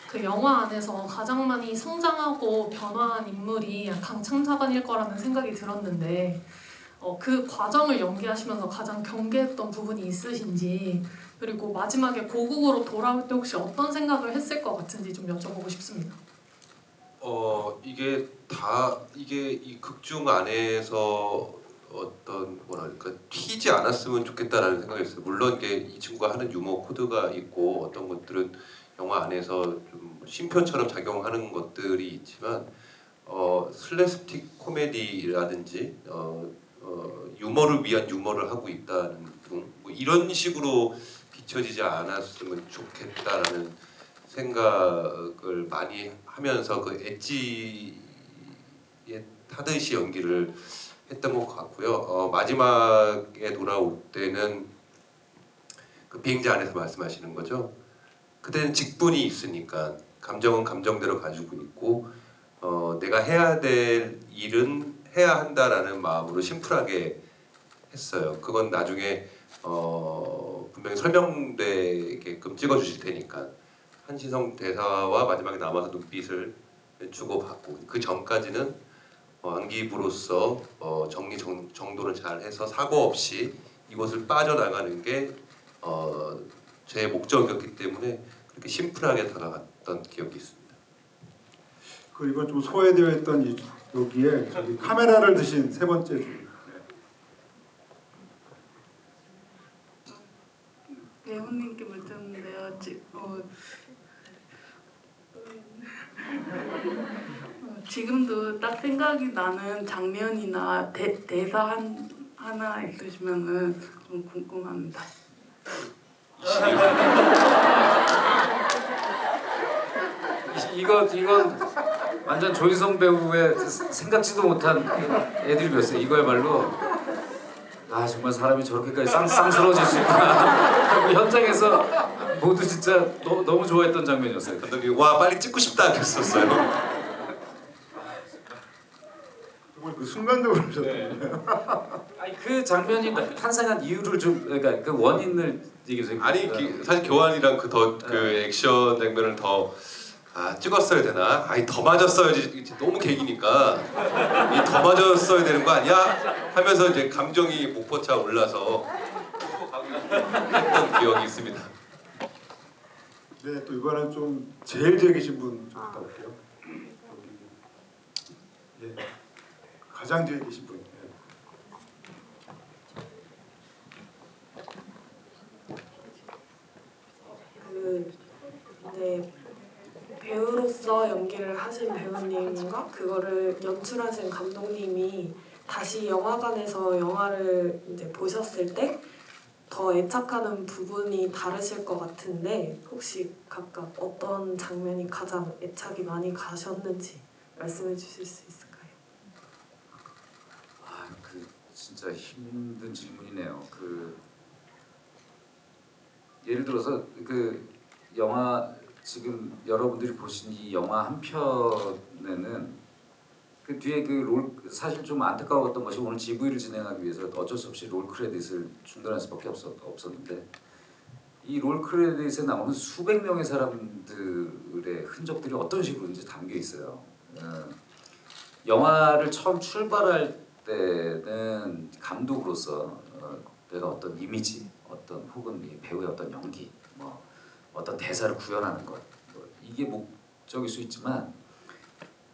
그 영화 안에서 가장 많이 성장하고 변화한 인물이 강창자관일 거라는 생각이 들었는데 그 과정을 연기하시면서 가장 경계했던 부분이 있으신지 그리고 마지막에 고국으로 돌아올 때 혹시 어떤 생각을 했을 것 같은지 좀 여쭤보고 싶습니다. 이게 이 극중 안에서 어떤 뭐랄까 튀지 않았으면 좋겠다라는 생각이 있어요. 물론 이게 이 친구가 하는 유머 코드가 있고 어떤 것들은 영화 안에서 좀 쉼표처럼 작용하는 것들이 있지만 슬랩스틱 코미디라든지 유머를 위한 유머를 하고 있다는 등 뭐 이런 식으로 비춰지지 않았으면 좋겠다라는 생각을 많이 하면서 그 엣지에 타듯이 연기를 했던 것 같고요. 마지막에 돌아올 때는 그 비행기 안에서 말씀하시는 거죠. 그때는 직분이 있으니까 감정은 감정대로 가지고 있고 내가 해야 될 일은 해야 한다라는 마음으로 심플하게 했어요. 그건 나중에 분명히 설명되게끔 찍어주실 테니까 한신성 대사와 마지막에 남아서 눈빛을 주고받고 그 전까지는 안기부로서 정도를 잘 해서 사고 없이 이곳을 빠져나가는 게 제 목적이었기 때문에 그렇게 심플하게 다가갔던 기억이 있습니다. 그리고 좀 소외되어 있던 여기에 저기 카메라를 드신 세 번째 주. 배우님께 물었는데요. 지금도 딱 생각이 나는 장면이나 대사 하나 있으시면은 좀 궁금합니다. 이건 완전 조인성 배우의 생각지도 못한 애드립이었어요. 이거야말로 아 정말 사람이 저렇게까지 쌍스러워질 수 있구나. 현장에서 모두 진짜 너무 좋아했던 장면이었어요. 감독님 와 빨리 찍고 싶다 그랬었어요. 정말 그 순간적으로 하셨던 아니 그 장면이 탄생한 이유를 좀 그러니까 그 원인을 얘기해 주세요. 아니 사실 교환이랑 그 액션 장면을 더 찍었어야 되나? 아니 더 맞았어야지. 너무 개기니까 이 더 맞았어야 되는 거 아니야? 하면서 이제 감정이 목포차 올라서 했던 기억이 있습니다. 네, 또 이번엔 좀 제일 뒤에 계신 분 좀 갔다 올게요. 예, 가장 뒤에 계신 분. 네, 배우로서 연기를 하신 배우님과 그거를 연출하신 감독님이 다시 영화관에서 영화를 이제 보셨을 때 더 애착하는 부분이 다르실 것 같은데 혹시 각각 어떤 장면이 가장 애착이 많이 가셨는지 말씀해 주실 수 있을까요? 아, 그 진짜 힘든 질문이네요. 그 예를 들어서 그 영화 지금 여러분들이 보신 이 영화 한 편에는 그 뒤에 그 롤 사실 좀 안타까웠던 것이 오늘 GV를 진행하기 위해서 어쩔 수 없이 롤 크레딧을 중단할 수밖에 없었는데 이 롤 크레딧에 나오는 수백 명의 사람들의 흔적들이 어떤 식으로인지 담겨 있어요. 영화를 처음 출발할 때는 감독으로서 내가 어떤 이미지, 어떤 혹은 이 배우의 어떤 연기, 뭐 어떤 대사를 구현하는 것, 뭐 이게 목적일 수 있지만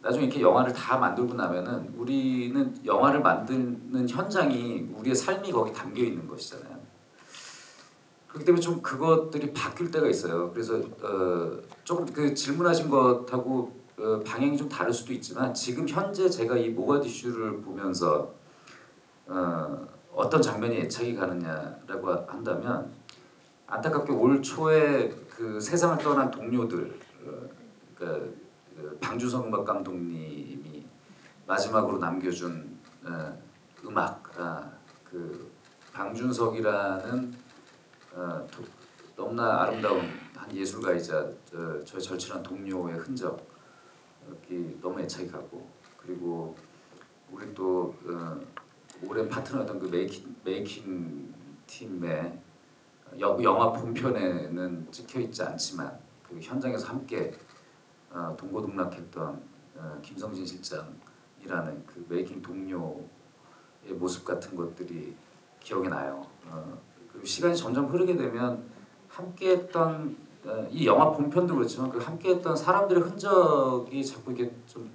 나중에 이렇게 영화를 다 만들고 나면은 우리는 영화를 만드는 현장이 우리의 삶이 거기 담겨 있는 것이잖아요. 그렇기 때문에 좀 그것들이 바뀔 때가 있어요. 그래서 조금 그 질문하신 것하고 방향이 좀 다를 수도 있지만 지금 현재 제가 이 모가디슈를 보면서 어떤 장면이 애착이 가느냐라고 한다면 안타깝게 올 초에 그 세상을 떠난 동료들, 그러니까 방주성 음악 감독님이 마지막으로 남겨준 음악, 그 방준석이라는 너무나 아름다운 한 예술가이자 저의 절친한 동료의 흔적이 너무 애착이 가고 그리고 우리 또 오랜 파트너였던 그 메이킹 팀의 영화 본편에는 찍혀 있지 않지만 그 현장에서 함께 동고동락했던 김성진 실장이라는 그 메이킹 동료의 모습 같은 것들이 기억이 나요. 그리고 시간이 점점 흐르게 되면 함께했던 이 영화 본편도 그렇지만 그 함께했던 사람들의 흔적이 자꾸 이게 좀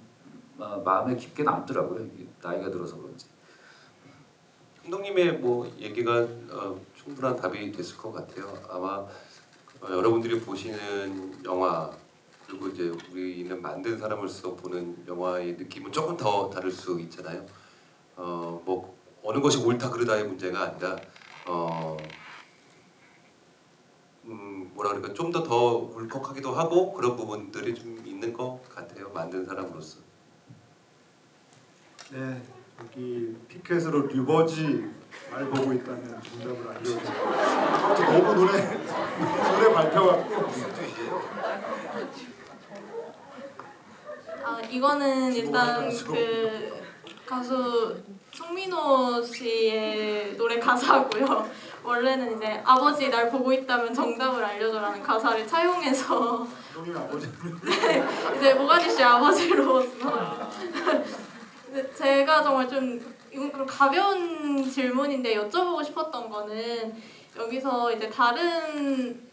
마음에 깊게 남더라고요. 나이가 들어서 그런지. 감독님의 뭐 얘기가 충분한 답이 됐을 것 같아요. 아마 여러분들이 보시는 영화 그리고 이제 우리는 만든 사람으로서 보는 영화의 느낌은 조금 더 다를 수 있잖아요. 뭐 어느 것이 옳다 그르다의 문제가 아니라 뭐라 그럴까 좀 더 울컥하기도 하고 그런 부분들이 좀 있는 것 같아요. 만든 사람으로서. 네, 여기 피켓으로 류버지 말 보고 있다면 정답을 알려주세요. 너무 노래 발표가 이거는 일단 그 가수 송민호 씨의 노래 가사고요. 원래는 이제 아버지 날 보고 있다면 정답을 알려줘라는 가사를 차용해서 형님 아버지 이제 모가디슈 아버지로서 근데 제가 정말 좀 이건 좀 가벼운 질문인데 여쭤보고 싶었던 거는 여기서 이제 다른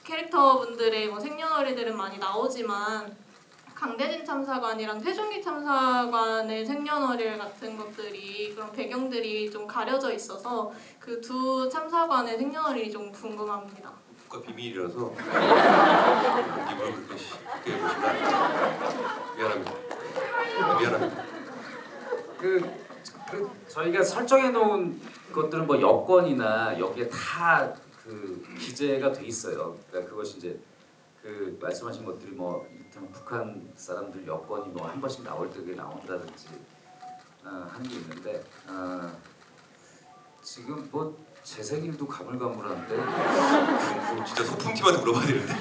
캐릭터분들의 뭐 생년월일들은 많이 나오지만 강대진 참사관이랑 태종기 참사관의 생년월일 같은 것들이 그런 배경들이 좀 가려져 있어서 그 두 참사관의 생년월일이 좀 궁금합니다. 국가 비밀이라서 입으로 그렇게 보시면 미안합니다. 미안합니다. 그 저희가 설정해 놓은 것들은 뭐 여건이나 여기에 다 그 기재가 돼 있어요. 그러니까 그것이 이제 그 말씀하신 것들이 뭐 이를테면 북한 사람들 여건이 뭐 한 번씩 나올 때 그게 나온다든지 하는 게 있는데 지금 뭐 제 생일도 가물가물한데 진짜 소품팀한테 물어봐야 되는데.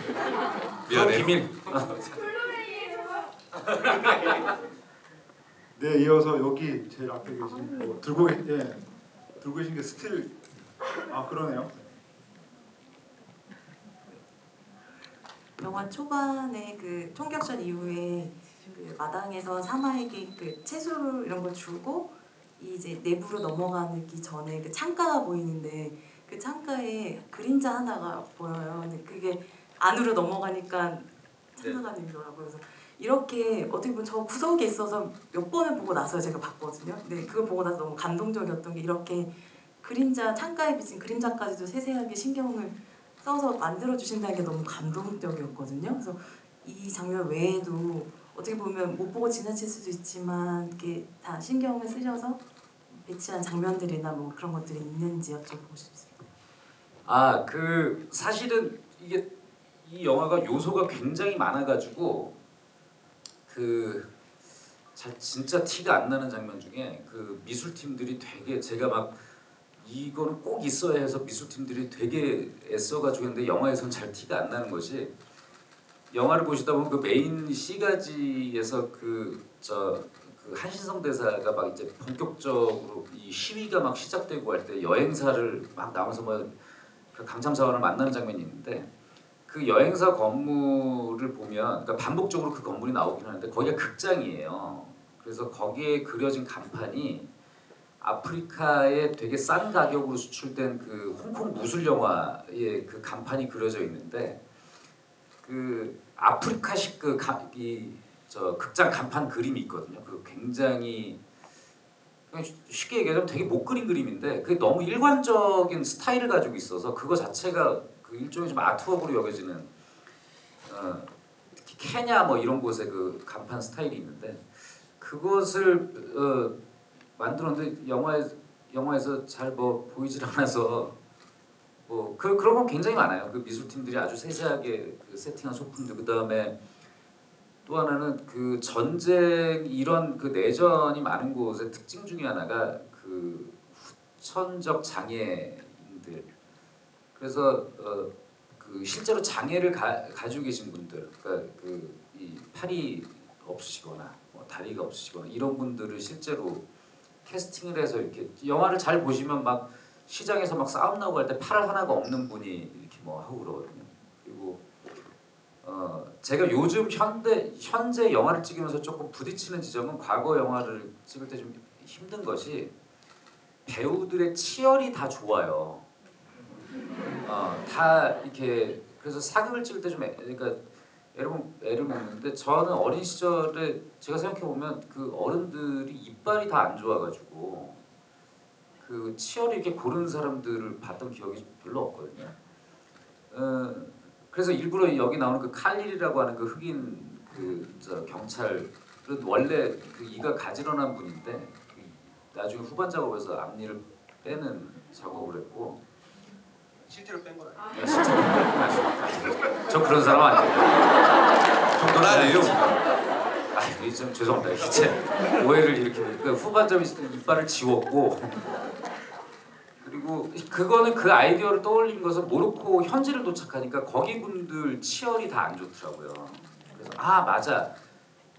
미안해요. 비밀. 네, 이어서 여기 제일 앞에 계신 들고 계신 게 스틸. 아, 그러네요. 영화 초반에 그 총격전 이후에 그 마당에서 사마에게 그 채소를 이런 걸 주고 이제 내부로 넘어가기 전에 그 창가가 보이는데 그 창가에 그림자 하나가 보여요. 근데 그게 안으로 넘어가니까 참사관이더라고요. 그래서 이렇게 어떻게 보면 저 구석에 있어서 몇 번을 보고 나서 제가 봤거든요. 근데 그걸 보고 나서 너무 감동적이었던 게 이렇게 그림자 창가에 비친 그림자까지도 세세하게 신경을 써서 만들어 주신다는 게 너무 감동적이었거든요. 그래서 이 장면 외에도 어떻게 보면 못 보고 지나칠 수도 있지만 이렇게 다 신경을 쓰셔서 배치한 장면들이나 뭐 그런 것들이 있는지 여쭤보고 싶습니다. 그 사실은 이게 이 영화가 요소가 굉장히 많아가지고 진짜 티가 안 나는 장면 중에 그 미술팀들이 되게 제가 막 이거는 꼭 있어야 해서 미술팀들이 되게 애써가지고 했는데 영화에서는 잘 티가 안 나는 것이 영화를 보시다 보면 그 메인 C가지에서 그 한신성 대사가 막 이제 본격적으로 이 시위가 막 시작되고 할 때 여행사를 막 나와서 뭐 그 강참사관을 만나는 장면이 있는데 그 여행사 건물을 보면 그러니까 반복적으로 그 건물이 나오긴 하는데 거기가 극장이에요. 그래서 거기에 그려진 간판이 아프리카에 되게 싼 가격으로 수출된 그 홍콩 무술 영화의 그 간판이 그려져 있는데 그 아프리카식 극장 간판 그림이 있거든요. 그 굉장히 쉽게 얘기하자면 되게 못 그린 그림인데 그게 너무 일관적인 스타일을 가지고 있어서 그거 자체가 그 일종의 좀 아트웍으로 여겨지는 특히 케냐 뭐 이런 곳에 그 간판 스타일이 있는데 그것을 만들었는데 영화에서 잘 뭐 보이질 않아서 뭐 그런 건 굉장히 많아요. 그 미술팀들이 아주 세세하게 그 세팅한 소품들. 그 다음에 또 하나는 그 전쟁 이런 그 내전이 많은 곳의 특징 중에 하나가 그 후천적 장애인들. 그래서 그 실제로 장애를 가지고 계신 분들, 그러니까 그 이 팔이 없으시거나 뭐 다리가 없으시거나 이런 분들을 실제로 캐스팅을 해서 이렇게 영화를 잘 보시면 막 시장에서 막 싸움 나고 할 때 팔 하나가 없는 분이 이렇게 뭐 하고 그러거든요. 그리고 제가 요즘 현재 영화를 찍으면서 조금 부딪히는 지점은 과거 영화를 찍을 때 좀 힘든 것이 배우들의 치열이 다 좋아요. 다 이렇게 그래서 사극을 찍을 때 좀 그러니까 애를 먹는데 저는 어린 시절에 제가 생각해 보면 그 어른들이 이빨이 다 안 좋아가지고 그 치열이 이렇게 고른 사람들을 봤던 기억이 별로 없거든요. 그래서 일부러 여기 나오는 그 칼릴이라고 하는 그 흑인 경찰은 원래 그 이가 가지런한 분인데 나중에 후반 작업에서 앞니를 빼는 작업을 했고 실제로 뺀 건 아니에요. 저 그런 사람 아니에요. 정도는 아니에요. 좀 죄송합니다. 이제 오해를 일으키는 그 후반점 이빨을 지웠고 그리고 그거는 그 아이디어를 떠올린 것은 모로코 현지를 도착하니까 거기 분들 치열이 다 안 좋더라고요. 그래서 맞아.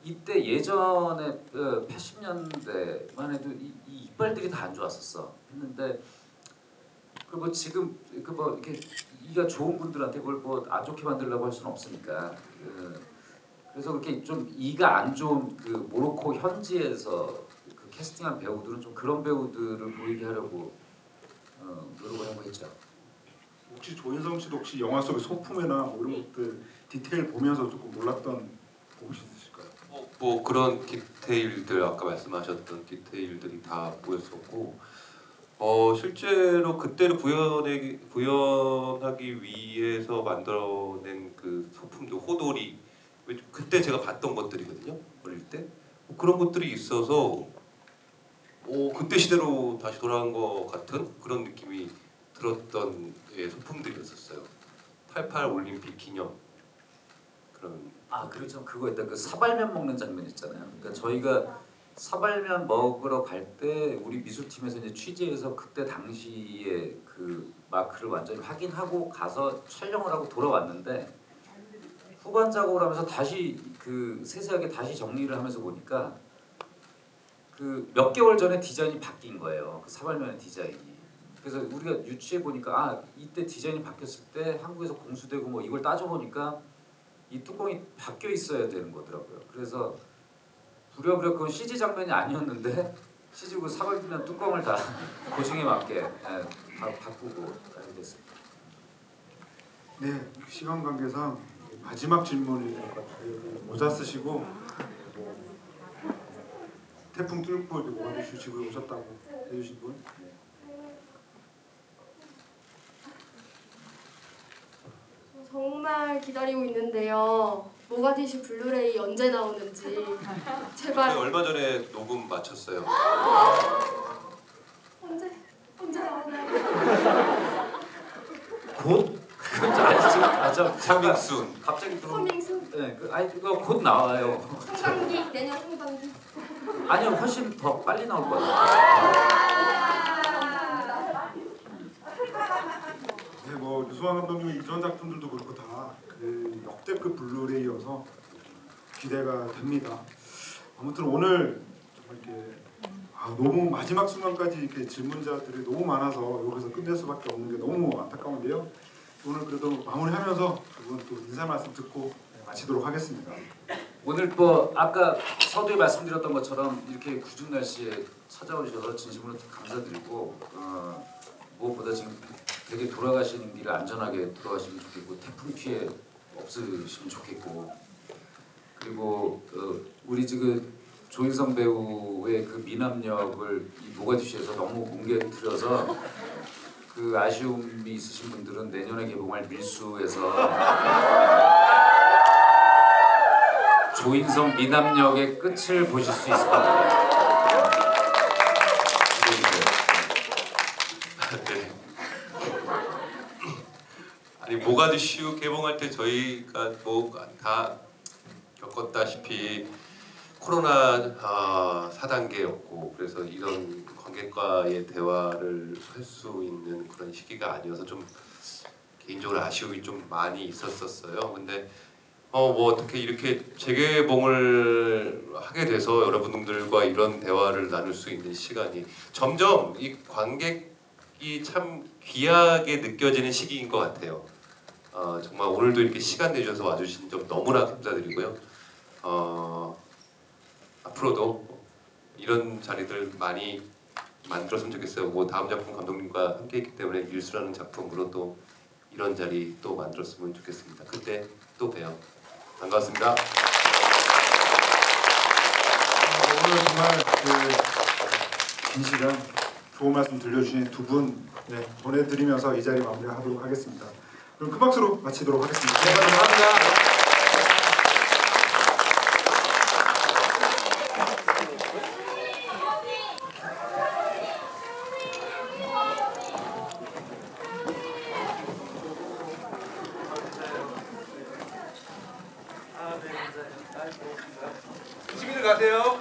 이때 예전에 80년대만 해도 이 이빨들이 다 안 좋았었어. 했는데 그리고 지금 뭐 이렇게 이가 좋은 분들한테 그걸 뭐 안 좋게 만들려고 할 수는 없으니까. 그래서 그렇게 좀 이가 안 좋은 그 모로코 현지에서 그 캐스팅한 배우들은 좀 그런 배우들을 보이게 하려고 노력을 하고 있죠. 혹시 조인성 씨도 혹시 영화 속의 소품이나 뭐 이런 것들 디테일 보면서 조금 놀랐던 부분이 있으실까요? 뭐 그런 디테일들 아까 말씀하셨던 디테일들이 다 보였었고 실제로 그때를 구현하기 위해서 만들어낸 그 소품도 호돌이 그때 제가 봤던 것들이거든요. 어릴 때 그런 것들이 있어서 그때 시대로 다시 돌아간 것 같은 그런 느낌이 들었던 소품들이었었어요. 88 올림픽 기념 그런. 그렇죠. 그거 있다. 그 사발면 먹는 장면 있잖아요. 그러니까 저희가 사발면 먹으러 갈 때 우리 미술팀에서 이제 취재해서 그때 당시에 그 마크를 완전히 확인하고 가서 촬영을 하고 돌아왔는데 후반 작업을 하면서 다시 그 세세하게 다시 정리를 하면서 보니까 그 몇 개월 전에 디자인이 바뀐 거예요. 그 사발면의 디자인이. 그래서 우리가 유추해 보니까 이때 디자인이 바뀌었을 때 한국에서 공수되고 뭐 이걸 따져 보니까 이 뚜껑이 바뀌어 있어야 되는 거더라고요. 그래서 부랴부랴 그건 CG 장면이 아니었는데 CG 그 사발면 뚜껑을 다 고증에 맞게 바꾸고 하게 됐습니다. 네, 시간 관계상 마지막 질문이 될 것 같아요. 모자 쓰시고 태풍 뚫고 모가디슈 지구에 오셨다고 해주신 분. 정말 기다리고 있는데요. 모가디슈 블루레이 언제 나오는지 제발. 얼마 전에 녹음 마쳤어요. 언제 나오나요? 곧? 아니죠. 차민순. 갑자기 들어온. 커밍순. 네, 그거 곧 나와요. 상반기 내년 상반기. 아니요, 훨씬 더 빨리 나올 것 같아요. 네, 뭐 유수환 감독님의 이전 작품들도 그렇고 다 그 역대급 블루레이여서 기대가 됩니다. 아무튼 오늘 정말 이렇게 너무 마지막 순간까지 이렇게 질문자들이 너무 많아서 여기서 끝낼 수밖에 없는 게 너무 안타까운데요. 오늘 그래도 마무리하면서 두 분 또 인사 말씀 듣고 마치도록 하겠습니다. 오늘 뭐 아까 서두에 말씀드렸던 것처럼 이렇게 궂은 날씨에 찾아오셔서 진심으로 감사드리고 무엇보다 지금 되게 돌아가시는 길을 안전하게 돌아가시면 좋겠고 태풍 피해 없으시면 좋겠고 그리고 우리 지금 조인성 배우의 그 미남 역을 이 모가디슈에서 너무 공개드려서 그 아쉬움이 있으신 분들은 내년에 개봉할 밀수에서 조인성 미남 역의 끝을 보실 수 있을 겁니다. 아니 모가디슈 개봉할 때 저희가 뭐 다 겪었다시피 코로나 4단계였고 그래서 이런 관객과의 대화를 할 수 있는 그런 시기가 아니어서 좀 개인적으로 아쉬움이 좀 많이 있었어요. 근데 뭐 어떻게 이렇게 재개봉을 하게 돼서 여러분들과 이런 대화를 나눌 수 있는 시간이 점점 이 관객이 참 귀하게 느껴지는 시기인 것 같아요. 정말 오늘도 이렇게 시간 내주셔서 와주신 점 너무나 감사드리고요. 앞으로도 이런 자리들 많이 만들었으면 좋겠어요. 뭐 다음 작품 감독님과 함께했기 때문에 밀수라는 작품으로 또 이런 자리 또 만들었으면 좋겠습니다. 그때 또 봬요. 반갑습니다. 오늘 정말 긴 시간 좋은 말씀 들려주신 두 분 보내드리면서 이 자리 마무리하도록 하겠습니다. 그럼 큰 박수로 마치도록 하겠습니다. 감사합니다. 조심히 가세요.